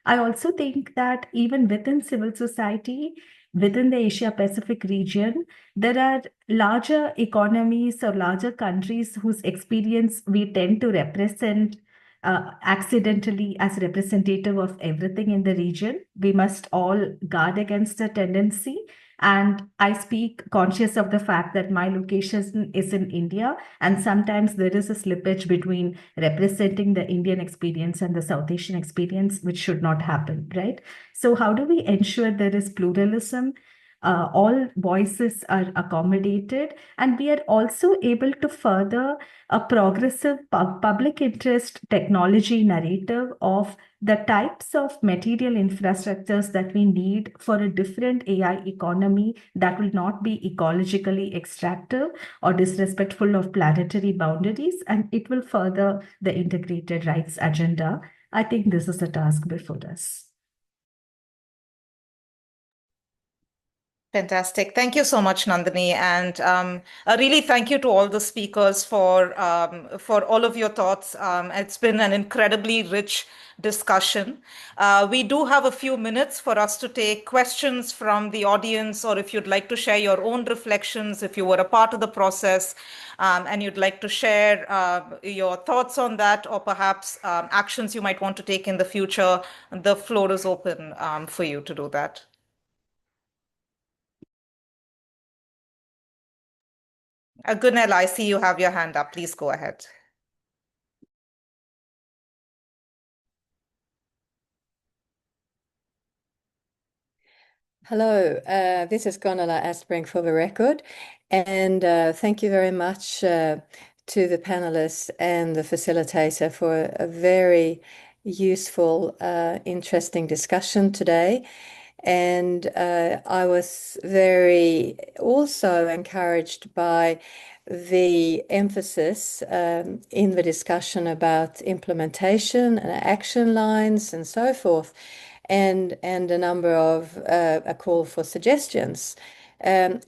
I also think that even within civil society, within the Asia Pacific region, there are larger economies or larger countries whose experience we tend to represent accidentally as representative of everything in the region. We must all guard against a tendency And I speak conscious of the fact that my location is in India, and sometimes there is a slippage between representing the Indian experience and the South Asian experience, which should not happen, right? So how do we ensure there is pluralism? All voices are accommodated, and we are also able to further a progressive public interest technology narrative of the types of material infrastructures that we need for a different AI economy that will not be ecologically extractive or disrespectful of planetary boundaries, and it will further the integrated rights agenda. I think this is a task before us. Fantastic. Thank you so much, Nandini. And really thank you to all the speakers for all of your thoughts. It's been an incredibly rich discussion. We do have a few minutes for us to take questions from the audience, or if you'd like to share your own reflections, if you were a part of the process and you'd like to share your thoughts on that, or perhaps actions you might want to take in the future, the floor is open for you to do that. Gunel, I see you have your hand up. Please go ahead. Hello, this is Gonala Aspring for the record, and thank you very much to the panelists and the facilitator for a very useful, interesting discussion today. And I was very also encouraged by the emphasis in the discussion about implementation and action lines and so forth, and a number of a call for suggestions. I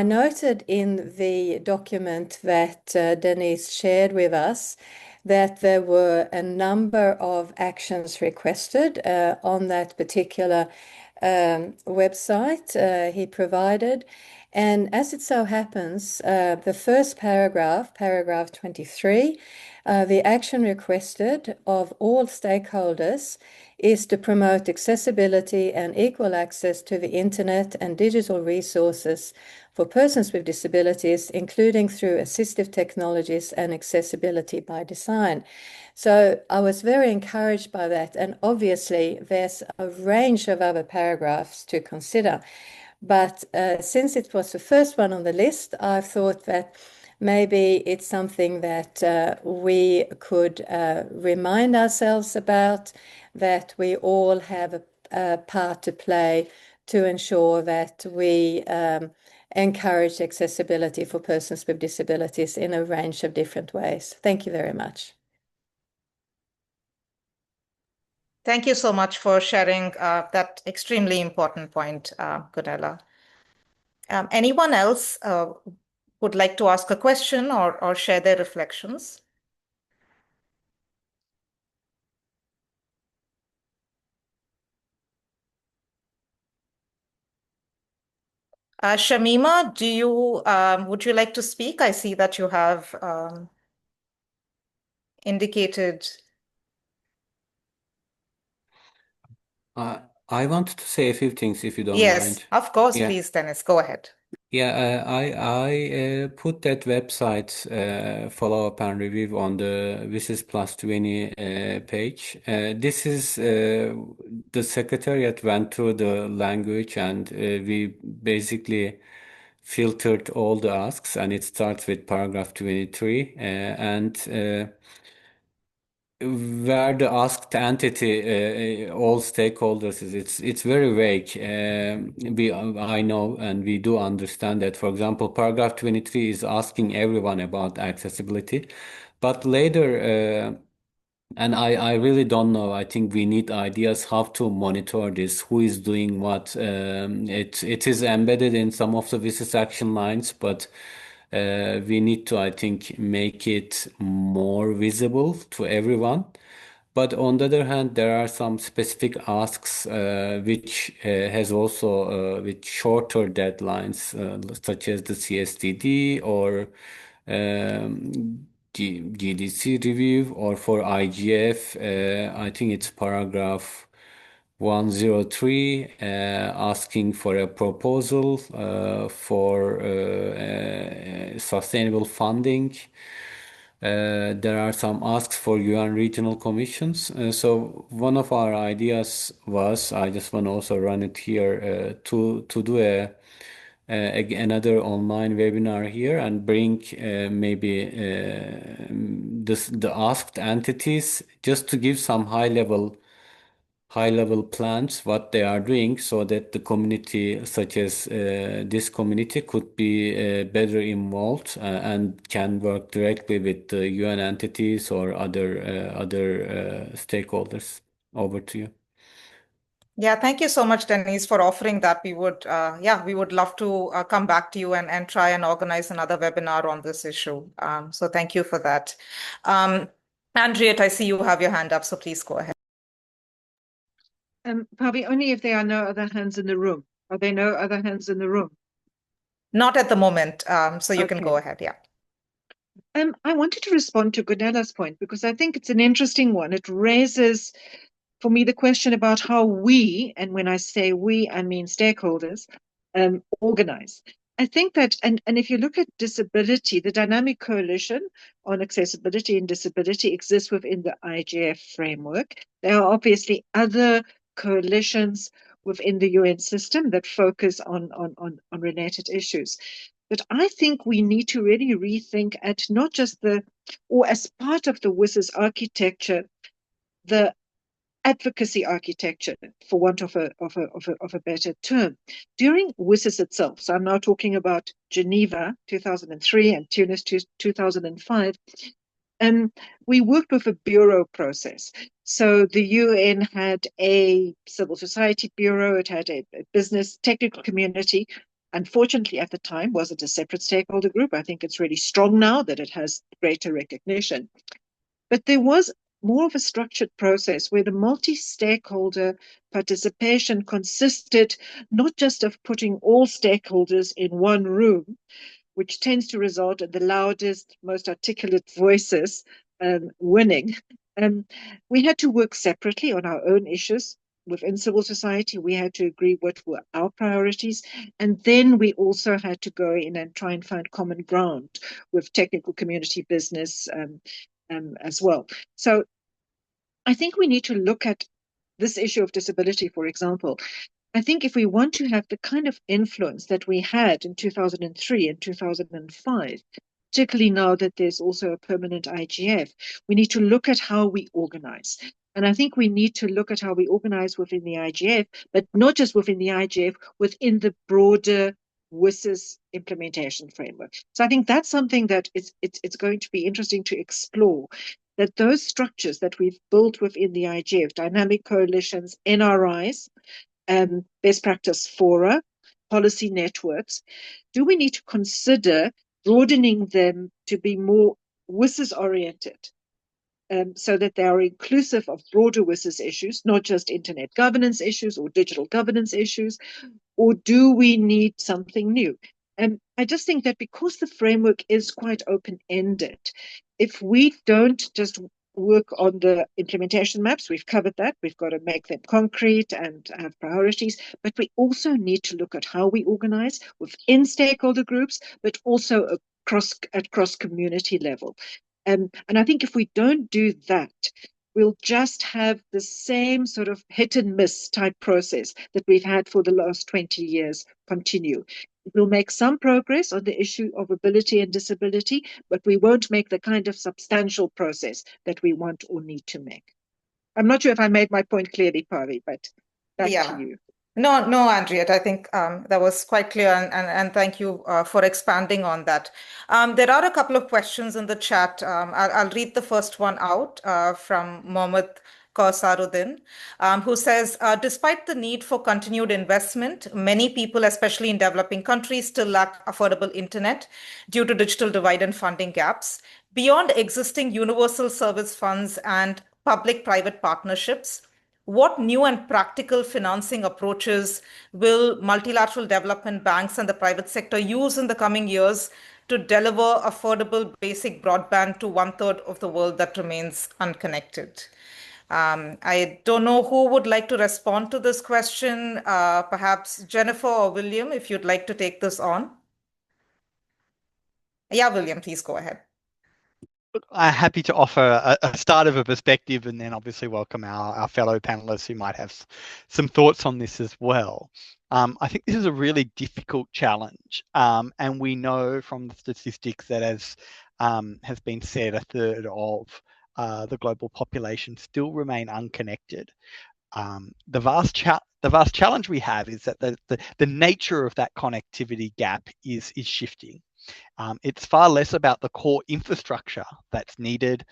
noted in the document that Deniz shared with us that there were a number of actions requested on that particular website he provided. And as it so happens, the first paragraph, paragraph 23, the action requested of all stakeholders is to promote accessibility and equal access to the internet and digital resources for persons with disabilities, including through assistive technologies and accessibility by design. So I was very encouraged by that. And obviously, there's a range of other paragraphs to consider. But since it was the first one on the list, I thought that maybe it's something that we could remind ourselves about, that we all have a part to play to ensure that we encourage accessibility for persons with disabilities in a range of different ways. Thank you very much. Thank you so much for sharing that extremely important point, Gunela. Anyone else would like to ask a question or share their reflections? Shamima, would you like to speak? I see that you have indicated. I wanted to say a few things if you don't Yes, mind. of course, Yeah. please, Deniz, go ahead. Yeah, I put that website follow-up and review on the WSIS+20 page. This is the secretariat went through the language and we basically filtered all the asks, and it starts with paragraph 23 and where the asked entity, all stakeholders is, it's very vague. I know and we do understand that. For example, paragraph 23 is asking everyone about accessibility, but later, and I really don't know. I think we need ideas how to monitor this, who is doing what. It is embedded in some of the business action lines, but we need to, I think, make it more visible to everyone. But on the other hand, there are some specific asks which has also with shorter deadlines, such as the CSDD or GDC review, or for IGF. I think it's paragraph 103 asking for a proposal for sustainable funding. There are some asks for UN regional commissions. So one of our ideas was, I just want to also run it here, to do another online webinar here and bring maybe the asked entities just to give some high level plans, what they are doing, so that the community, such as this community, could be better involved and can work directly with the UN entities or other stakeholders. Over to you. Yeah, thank you so much, Deniz, for offering that. We would, we would love to come back to you and try and organize another webinar on this issue. So thank you for that. Anriette, I see you have your hand up, so please go ahead. Probably only if there are no other hands in the room. Are there no other hands in the room? Not at the moment, so you can go Okay. ahead, yeah. I wanted to respond to Gunella's point because I think it's an interesting one. It raises, for me, the question about how we, and when I say we, I mean stakeholders, organize. I think that, and if you look at disability, the dynamic coalition on accessibility and disability exists within the IGF framework. There are obviously other coalitions within the UN system that focus on related issues. But I think we need to really rethink at not just or as part of the WSIS architecture, the advocacy architecture, for want of a better term, during WSIS itself. So I'm now talking about Geneva 2003 and Tunis 2005. We worked with a bureau process. So the UN had a civil society bureau, it had a business technical community. Unfortunately, at the time, wasn't a separate stakeholder group. I think it's really strong now that it has greater recognition. But there was more of a structured process where the multi-stakeholder participation consisted not just of putting all stakeholders in one room, which tends to result in the loudest, most articulate voices winning. We had to work separately on our own issues. Within civil society, we had to agree what were our priorities. And then we also had to go in and try and find common ground with technical community business as well. So I think we need to look at this issue of disability, for example. I think if we want to have the kind of influence that we had in 2003 and 2005, particularly now that there's also a permanent IGF, we need to look at how we organize. And I think we need to look at how we organize within the IGF, but not just within the IGF, within the broader WSIS implementation framework. So I think that's something that it's going to be interesting to explore, that those structures that we've built within the IGF, dynamic coalitions, NRIs, best practice fora, policy networks, do we need to consider broadening them to be more WSIS oriented, so that they are inclusive of broader WSIS issues, not just internet governance issues or digital governance issues, or do we need something new? I just think that because the framework is quite open-ended, if we don't just work on the implementation maps, we've covered that, we've got to make them concrete and have priorities, but we also need to look at how we organize within stakeholder groups, but also at cross community level. And I think if we don't do that, we'll just have the same sort of hit and miss type process that we've had for the last 20 years continue. We'll make some progress on the issue of ability and disability, but we won't make the kind of substantial process that we want or need to make. I'm not sure if I made my point clearly, Pavi, but back to you. No, Anriette, I think that was quite clear, and thank you for expanding on that. There are a couple of questions in the chat. I'll read the first one out from Mohammed Kausaruddin, who says, despite the need for continued investment, many people, especially in developing countries, still lack affordable internet due to digital divide and funding gaps. Beyond existing universal service funds and public-private partnerships, what new and practical financing approaches will multilateral development banks and the private sector use in the coming years to deliver affordable basic broadband to 1/3 of the world that remains unconnected? I don't know who would like to respond to this question. Perhaps Jennifer or William, if you'd like to take this on. Yeah, William, please go ahead. I'm happy to offer a start of a perspective and then obviously welcome our fellow panelists who might have some thoughts on this as well. I think this is a really difficult challenge, and we know from the statistics that, as has been said, a third of the global population still remain unconnected. The vast challenge we have is that the nature of that connectivity gap is shifting. It's far less about the core infrastructure that's needed,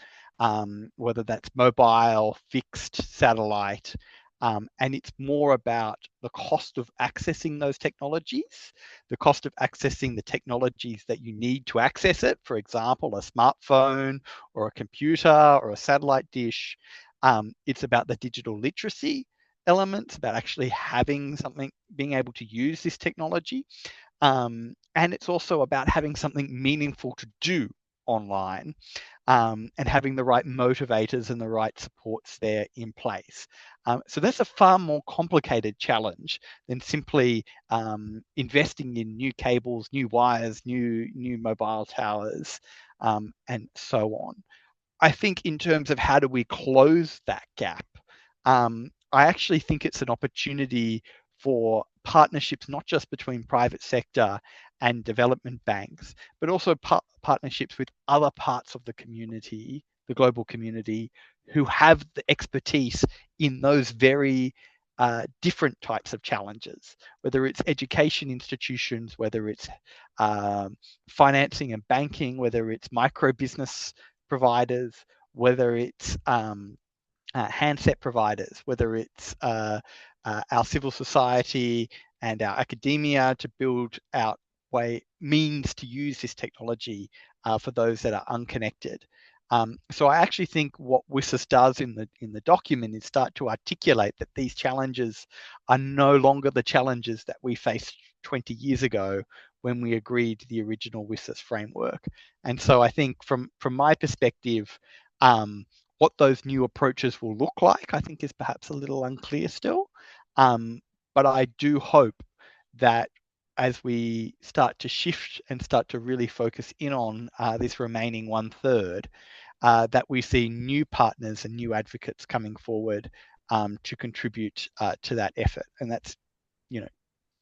whether that's mobile, fixed, satellite, and it's more about the cost of accessing those technologies, the cost of accessing the technologies that you need to access it, for example, a smartphone or a computer or a satellite dish. It's about the digital literacy elements, about actually having something, being able to use this technology. And it's also about having something meaningful to do online, and having the right motivators and the right supports there in place. So that's a far more complicated challenge than simply investing in new cables, new wires, new mobile towers, and so on. I think in terms of how do we close that gap, I actually think it's an opportunity for partnerships, not just between private sector and development banks, but also partnerships with other parts of the community, the global community, who have the expertise in those very different types of challenges, whether it's education institutions, whether it's financing and banking, whether it's micro business providers, whether it's handset providers, whether it's our civil society and our academia to build out means to use this technology for those that are unconnected. So I actually think what WSIS does in the document is start to articulate that these challenges are no longer the challenges that we faced 20 years ago when we agreed to the original WSIS framework. And so I think from my perspective, what those new approaches will look like, I think is perhaps a little unclear still. But I do hope that as we start to shift and start to really focus in on this remaining 1/3, that we see new partners and new advocates coming forward to contribute to that effort. And that's,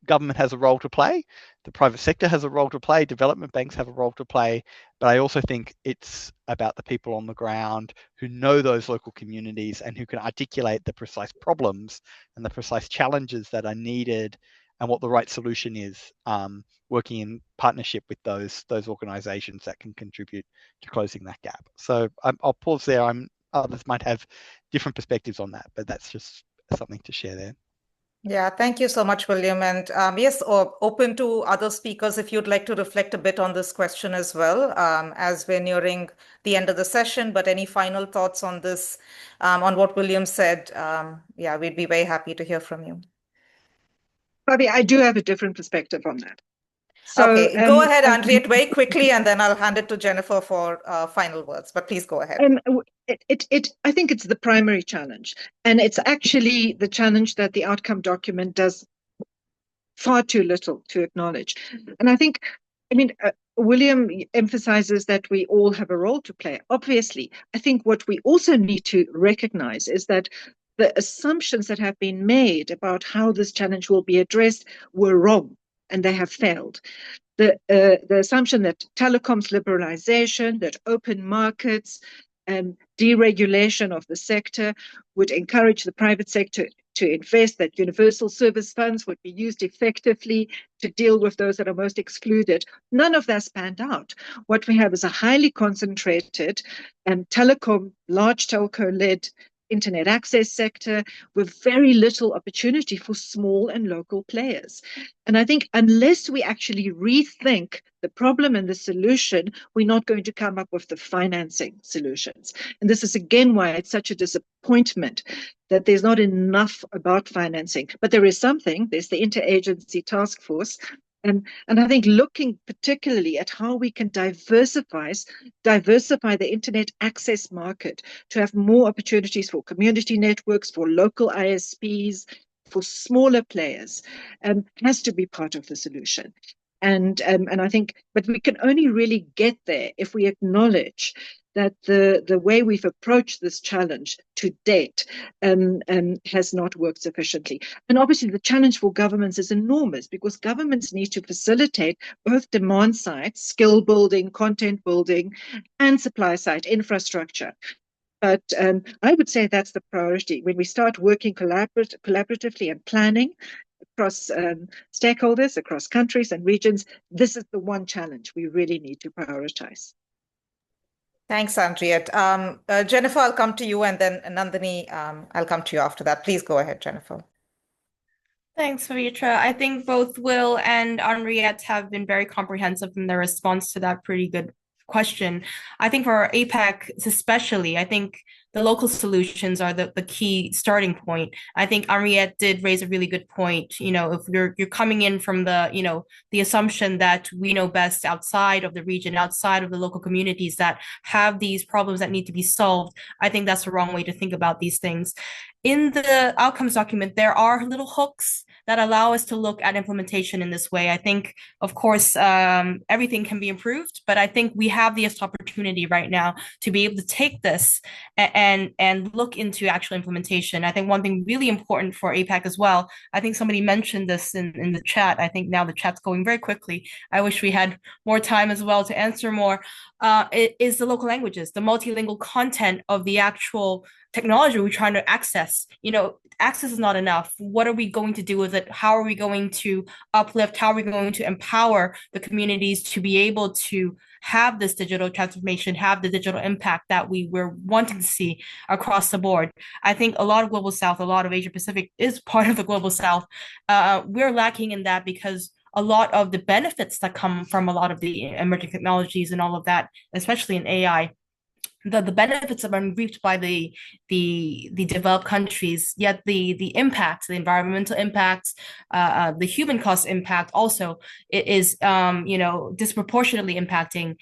government has a role to play, the private sector has a role to play, development banks have a role to play, but I also think it's about the people on the ground who know those local communities and who can articulate the precise problems and the precise challenges that are needed and what the right solution is, working in partnership with those organizations that can contribute to closing that gap. So I'll pause there. Others might have different perspectives on that, but that's just something to share there. Yeah, thank you so much, William. And yes, open to other speakers if you'd like to reflect a bit on this question as well, as we're nearing the end of the session. But any final thoughts on this, on what William said? Yeah, we'd be very happy to hear from you. Bobby, I do have a different perspective on that. So, okay, go ahead, Anriette, very quickly, and then I'll hand it to Jennifer for final words. But please go ahead. I think it's the primary challenge, and it's actually the challenge that the outcome document does far too little to acknowledge. And I think, William emphasizes that we all have a role to play. Obviously, I think what we also need to recognize is that the assumptions that have been made about how this challenge will be addressed were wrong, and they have failed. The assumption that telecoms liberalization, that open markets and deregulation of the sector would encourage the private sector to invest, that universal service funds would be used effectively to deal with those that are most excluded. None of that's panned out. What we have is a highly concentrated large telco-led internet access sector with very little opportunity for small and local players. And I think unless we actually rethink the problem and the solution, we're not going to come up with the financing solutions. And this is again why it's such a disappointment that there's not enough about financing. But there is something. There's the interagency task force. And I think looking particularly at how we can diversify the internet access market to have more opportunities for community networks, for local ISPs, for smaller players, has to be part of the solution. And I think, but we can only really get there if we acknowledge that the way we've approached this challenge to date has not worked sufficiently. And obviously the challenge for governments is enormous, because governments need to facilitate both demand side, skill building, content building, and supply side infrastructure. But I would say that's the priority. When we start working collaboratively and planning across stakeholders, across countries and regions, this is the one challenge we really need to prioritize. Thanks, Anriette. Jennifer, I'll come to you, and then Nandini, I'll come to you after that. Please go ahead, Jennifer. Thanks, Pavitra. I think both Will and Anriette have been very comprehensive in their response to that pretty good question. I think for APAC especially, I think the local solutions are the key starting point. I think Anriette did raise a really good point. You know, if you're coming in from the assumption that we know best outside of the region, outside of the local communities that have these problems that need to be solved, I think that's the wrong way to think about these things. In the outcomes document, there are little hooks that allow us to look at implementation in this way. I think, of course, everything can be improved, but I think we have this opportunity right now to be able to take this and look into actual implementation. I think one thing really important for APAC as well, I think somebody mentioned this in the chat. I think now the chat's going very quickly. I wish we had more time as well to answer more. It is the local languages, the multilingual content of the actual technology we're trying to access. You know, access is not enough. What are we going to do with it? How are we going to uplift? How are we going to empower the communities to be able to have this digital transformation, have the digital impact that we were wanting to see across the board? I think a lot of Global South, a lot of Asia Pacific is part of the Global South. We're lacking in that because a lot of the benefits that come from a lot of the emerging technologies and all of that, especially in AI, the benefits have been reaped by the developed countries, yet the impacts, the environmental impacts, the human cost impact also is disproportionately impacting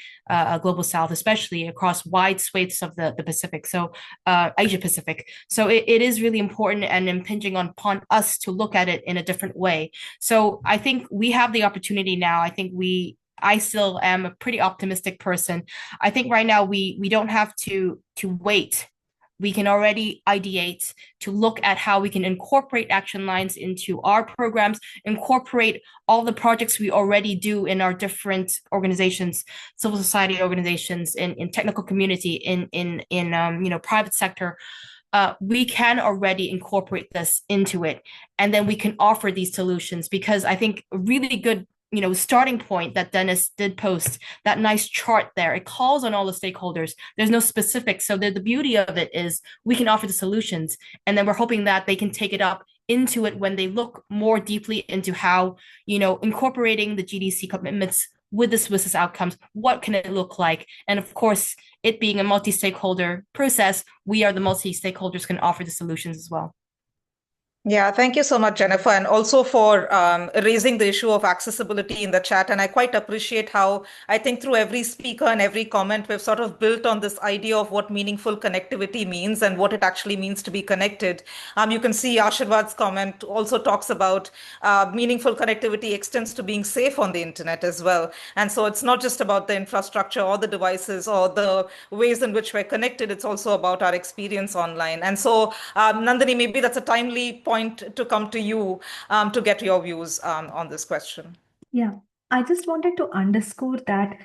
Global South, especially across wide swathes of the Pacific, so Asia Pacific. So it is really important and impinging upon us to look at it in a different way. So I think we have the opportunity now. I still am a pretty optimistic person. I think right now we don't have to wait. We can already ideate to look at how we can incorporate action lines into our programs, incorporate all the projects we already do in our different organizations, civil society organizations, in technical community, in private sector. We can already incorporate this into it, and then we can offer these solutions, because I think a really good starting point that Deniz did post, that nice chart there, it calls on all the stakeholders. There's no specifics. So the beauty of it is we can offer the solutions, and then we're hoping that they can take it up into it when they look more deeply into how, incorporating the GDC commitments with the WSIS outcomes, what can it look like? And of course, it being a multi-stakeholder process, we are the multi-stakeholders can offer the solutions as well. Yeah, thank you so much, Jennifer, and also for raising the issue of accessibility in the chat. And I quite appreciate how I think through every speaker and every comment, we've sort of built on this idea of what meaningful connectivity means and what it actually means to be connected. You can see Ashirvad's comment also talks about meaningful connectivity extends to being safe on the internet as well. And so it's not just about the infrastructure or the devices or the ways in which we're connected. It's also about our experience online. And so, Nandini, maybe that's a timely point to come to you to get your views on this question. Yeah, I just wanted to underscore that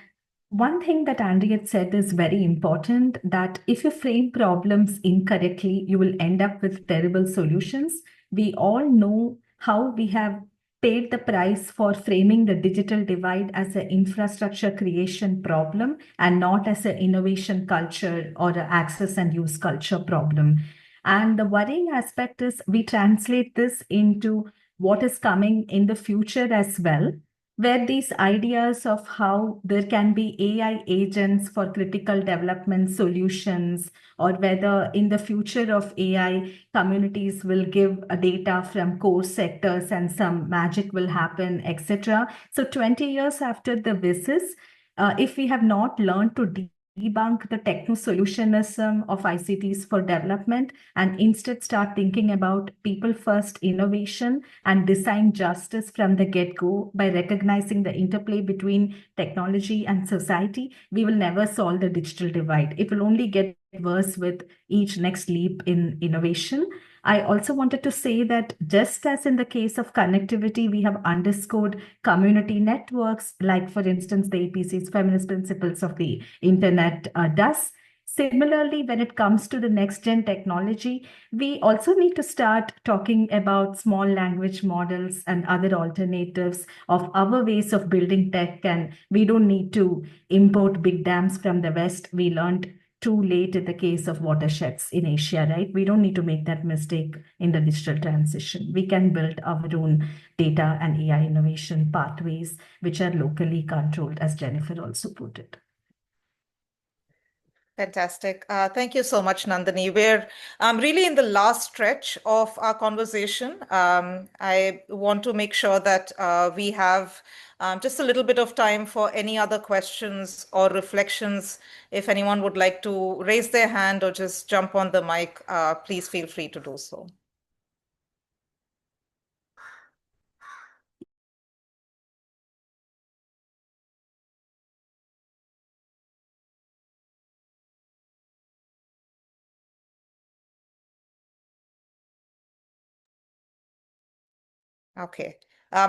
one thing that Anriette said is very important, that if you frame problems incorrectly, you will end up with terrible solutions. We all know how we have paid the price for framing the digital divide as an infrastructure creation problem and not as an innovation culture or an access and use culture problem. And the worrying aspect is we translate this into what is coming in the future as well, where these ideas of how there can be AI agents for critical development solutions, or whether in the future of AI, communities will give data from core sectors and some magic will happen, etc. So 20 years after the WSIS, if we have not learned to debunk the techno-solutionism of ICTs for development and instead start thinking about people-first innovation and design justice from the get-go by recognizing the interplay between technology and society, we will never solve the digital divide. It will only get worse with each next leap in innovation. I also wanted to say that just as in the case of connectivity, we have underscored community networks, like, for instance, the APC's feminist principles of the internet does. Similarly, when it comes to the next gen technology, we also need to start talking about small language models and other alternatives of our ways of building tech. And we don't need to import big dams from the West. We learned too late in the case of watersheds in Asia, right? We don't need to make that mistake in the digital transition. We can build our own data and AI innovation pathways, which are locally controlled, as Jennifer also put it. Fantastic. Thank you so much, Nandini. We're really in the last stretch of our conversation. I want to make sure that we have just a little bit of time for any other questions or reflections. If anyone would like to raise their hand or just jump on the mic, please feel free to do so. Okay.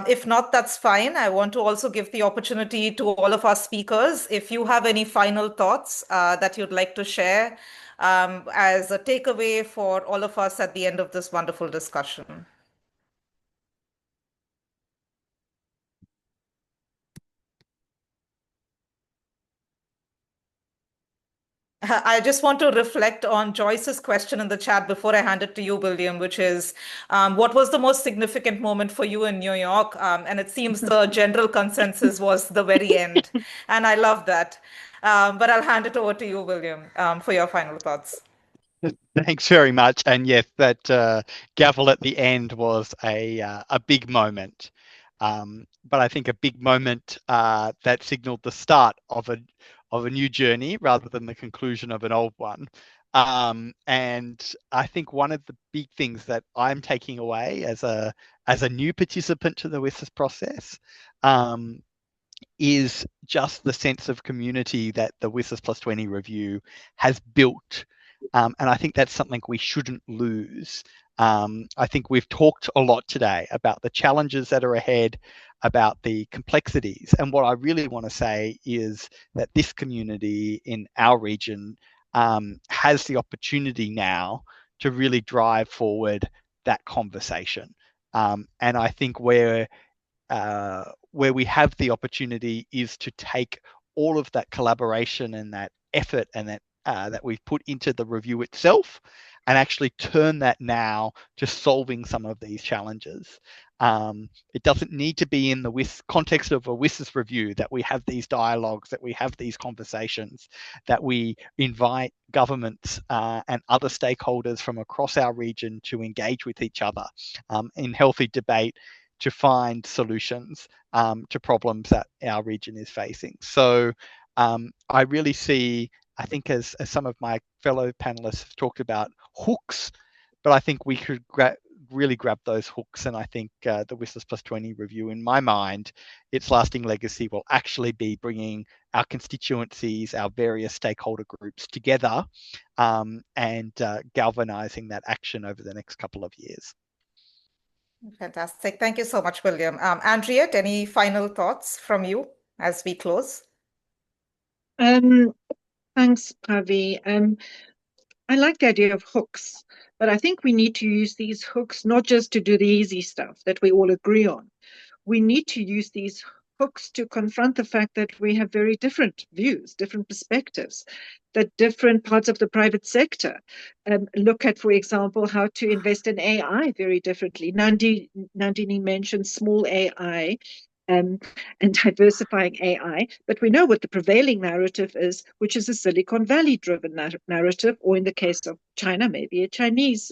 If not, that's fine. I want to also give the opportunity to all of our speakers. If you have any final thoughts that you'd like to share as a takeaway for all of us at the end of this wonderful discussion. I just want to reflect on Joyce's question in the chat before I hand it to you, William, which is, what was the most significant moment for you in New York? And it seems the general consensus was the very end. And I love that. But I'll hand it over to you, William, for your final thoughts. Thanks very much. And yes, that gavel at the end was a big moment. But I think a big moment that signaled the start of a new journey rather than the conclusion of an old one. And I think one of the big things that I'm taking away as a new participant to the WSIS process is just the sense of community that the WSIS+20 review has built. And I think that's something we shouldn't lose. I think we've talked a lot today about the challenges that are ahead, about the complexities. And what I really want to say is that this community in our region has the opportunity now to really drive forward that conversation. And I think where we have the opportunity is to take all of that collaboration and that effort and that we've put into the review itself and actually turn that now to solving some of these challenges. It doesn't need to be in the context of a WSIS review that we have these dialogues, that we have these conversations, that we invite governments and other stakeholders from across our region to engage with each other in healthy debate to find solutions to problems that our region is facing. So I really see, I think as some of my fellow panelists have talked about, hooks, but I think we could really grab those hooks. And I think the WSIS+20 review, in my mind, its lasting legacy will actually be bringing our constituencies, our various stakeholder groups together and galvanizing that action over the next couple of years. Fantastic. Thank you so much, William. Anriette, any final thoughts from you as we close? Thanks, Pravi. I like the idea of hooks, but I think we need to use these hooks not just to do the easy stuff that we all agree on. We need to use these hooks to confront the fact that we have very different views, different perspectives, that different parts of the private sector look at, for example, how to invest in AI very differently. Nandini mentioned small AI and diversifying AI. But we know what the prevailing narrative is, which is a Silicon Valley-driven narrative, or in the case of China, maybe a Chinese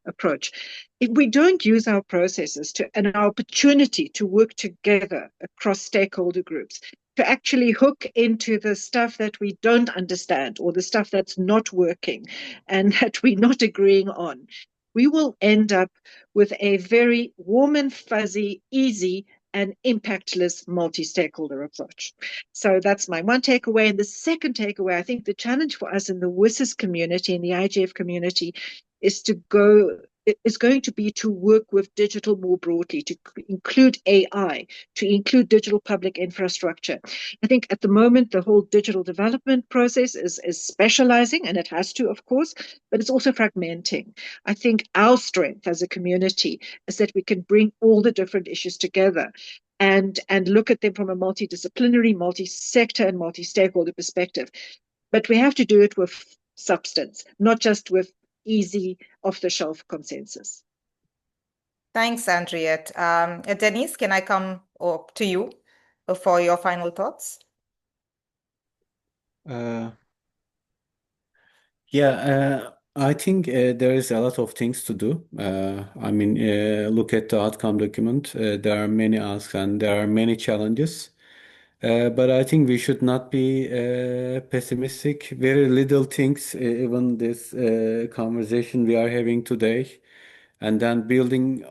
approach. If we don't use our processes and our opportunity to work together across stakeholder groups, to actually hook into the stuff that we don't understand or the stuff that's not working and that we're not agreeing on, we will end up with a very warm and fuzzy, easy, and impactless multi-stakeholder approach. So that's my one takeaway. And the second takeaway, I think the challenge for us in the WSIS community, in the IGF community, is going to be to work with digital more broadly, to include AI, to include digital public infrastructure. I think at the moment, the whole digital development process is specializing, and it has to, of course, but it's also fragmenting. I think our strength as a community is that we can bring all the different issues together and look at them from a multidisciplinary, multi-sector, and multi-stakeholder perspective. But we have to do it with substance, not just with easy off-the-shelf consensus. Thanks, Anriette. Deniz, can I come to you for your final thoughts? I think there is a lot of things to do. I mean, look at the outcome document. There are many asks and there are many challenges. But I think we should not be pessimistic. Very little things, even this conversation we are having today, and then building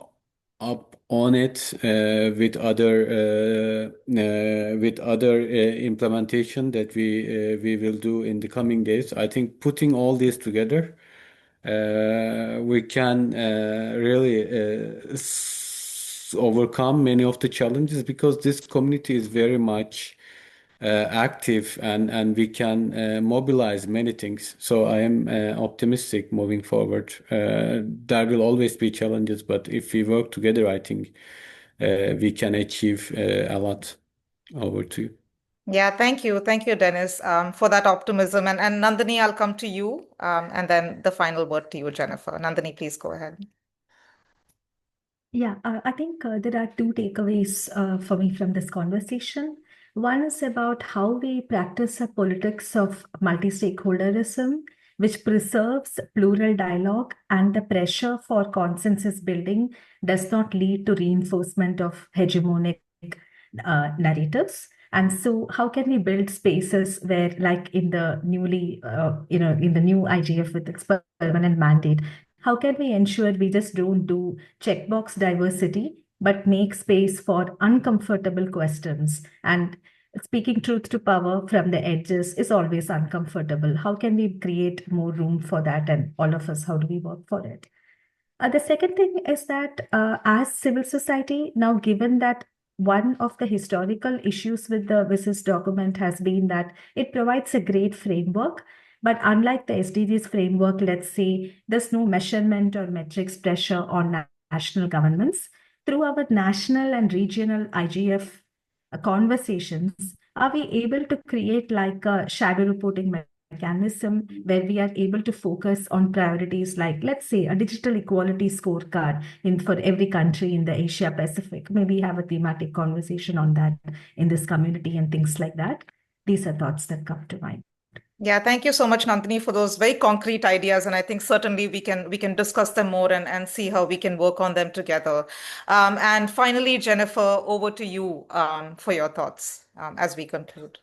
up on it with other implementation that we will do in the coming days. I think putting all this together, we can really overcome many of the challenges, because this community is very much active, and we can mobilize many things. So I am optimistic moving forward. There will always be challenges, but if we work together, I think we can achieve a lot. Over to you. Yeah, thank you. Thank you, Deniz, for that optimism. And Nandini, I'll come to you, and then the final word to you, Jennifer. Nandini, please go ahead. Yeah, I think there are two takeaways for me from this conversation. One is about how we practice a politics of multi-stakeholderism, which preserves plural dialogue, and the pressure for consensus building does not lead to reinforcement of hegemonic narratives. And so how can we build spaces where, like in the newly, in the new IGF with its permanent mandate, how can we ensure we just don't do checkbox diversity, but make space for uncomfortable questions? And speaking truth to power from the edges is always uncomfortable. How can we create more room for that? And all of us, how do we work for it? The second thing is that as civil society, now given that one of the historical issues with the WSIS document has been that it provides a great framework, but unlike the SDGs framework, let's say, there's no measurement or metrics pressure on national governments. Through our national and regional IGF conversations, are we able to create like a shadow reporting mechanism where we are able to focus on priorities like, let's say, a digital equality scorecard for every country in the Asia Pacific? Maybe have a thematic conversation on that in this community and things like that. These are thoughts that come to mind. Yeah, thank you so much, Nandini, for those very concrete ideas. And I think certainly we can discuss them more and see how we can work on them together. And finally, Jennifer, over to you for your thoughts as we conclude.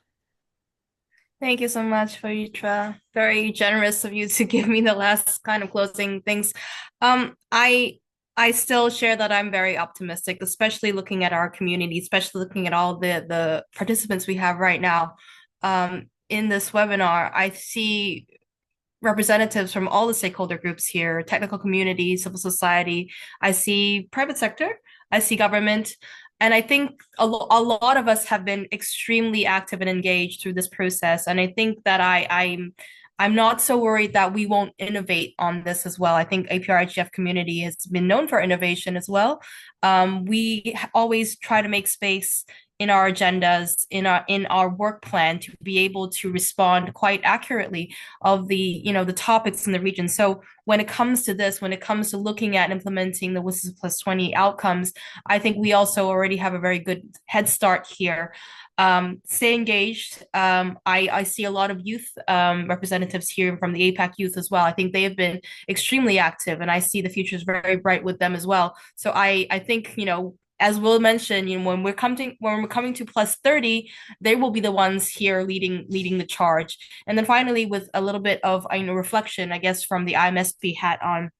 Thank you so much, Pavitra. Very generous of you to give me the last kind of closing things. I still share that I'm very optimistic, especially looking at our community, especially looking at all the participants we have right now. In this webinar, I see representatives from all the stakeholder groups here, technical community, civil society. I see private sector, I see government. And I think a lot of us have been extremely active and engaged through this process. And I think that I'm not so worried that we won't innovate on this as well. I think APrIGF community has been known for innovation as well. We always try to make space in our agendas, in our work plan, to be able to respond quite accurately of the the topics in the region. So when it comes to this, when it comes to looking at implementing the WSIS+20 outcomes, I think we also already have a very good head start here. Stay engaged. I see a lot of youth representatives here from the APAC youth as well. I think they have been extremely active, and I see the future is very bright with them as well. So I think, as Will mentioned, when we're coming to +30, they will be the ones here leading the charge. And then finally, with a little bit of reflection, I guess, from the IMSB hat on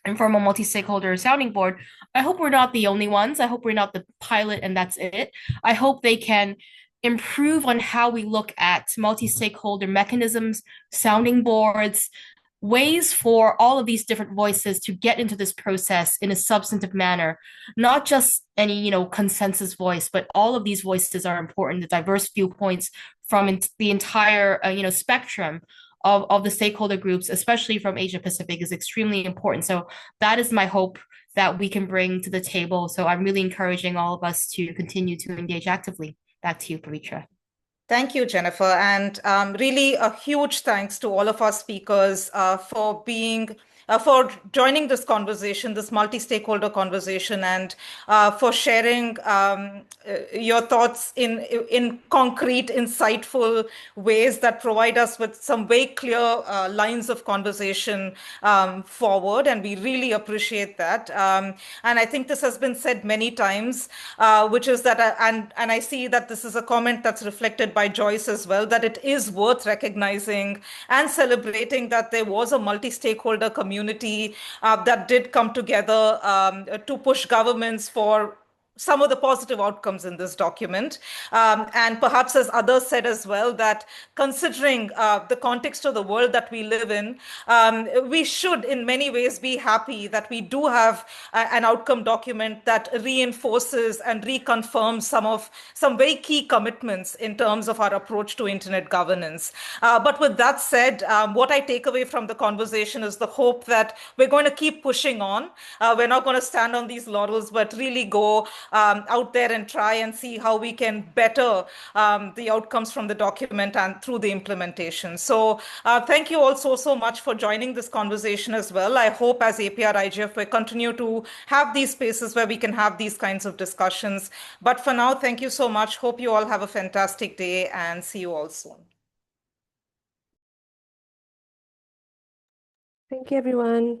informal multi-stakeholder sounding board, I hope we're not the only ones. I hope we're not the pilot and that's it. I hope they can improve on how we look at multi-stakeholder mechanisms, sounding boards, ways for all of these different voices to get into this process in a substantive manner, not just any consensus voice, but all of these voices are important. The diverse viewpoints from the entire spectrum of the stakeholder groups, especially from Asia Pacific, is extremely important. So that is my hope that we can bring to the table. So I'm really encouraging all of us to continue to engage actively. Back to you, Pavitra. Thank you, Jennifer. And really a huge thanks to all of our speakers for joining this conversation, this multi-stakeholder conversation, and for sharing your thoughts in concrete, insightful ways that provide us with some very clear lines of conversation forward. And we really appreciate that. And I think this has been said many times, which is that, and I see that this is a comment that's reflected by Joyce as well, that it is worth recognizing and celebrating that there was a multi-stakeholder community that did come together to push governments for some of the positive outcomes in this document. And perhaps, as others said as well, that considering the context of the world that we live in, we should in many ways be happy that we do have an outcome document that reinforces and reconfirms some very key commitments in terms of our approach to internet governance. But with that said, what I take away from the conversation is the hope that we're going to keep pushing on. We're not going to stand on these laurels, but really go out there and try and see how we can better the outcomes from the document and through the implementation. So thank you all so much for joining this conversation as well. I hope as APrIGF we continue to have these spaces where we can have these kinds of discussions. But for now, thank you so much. Hope you all have a fantastic day and see you all soon. Thank you, everyone.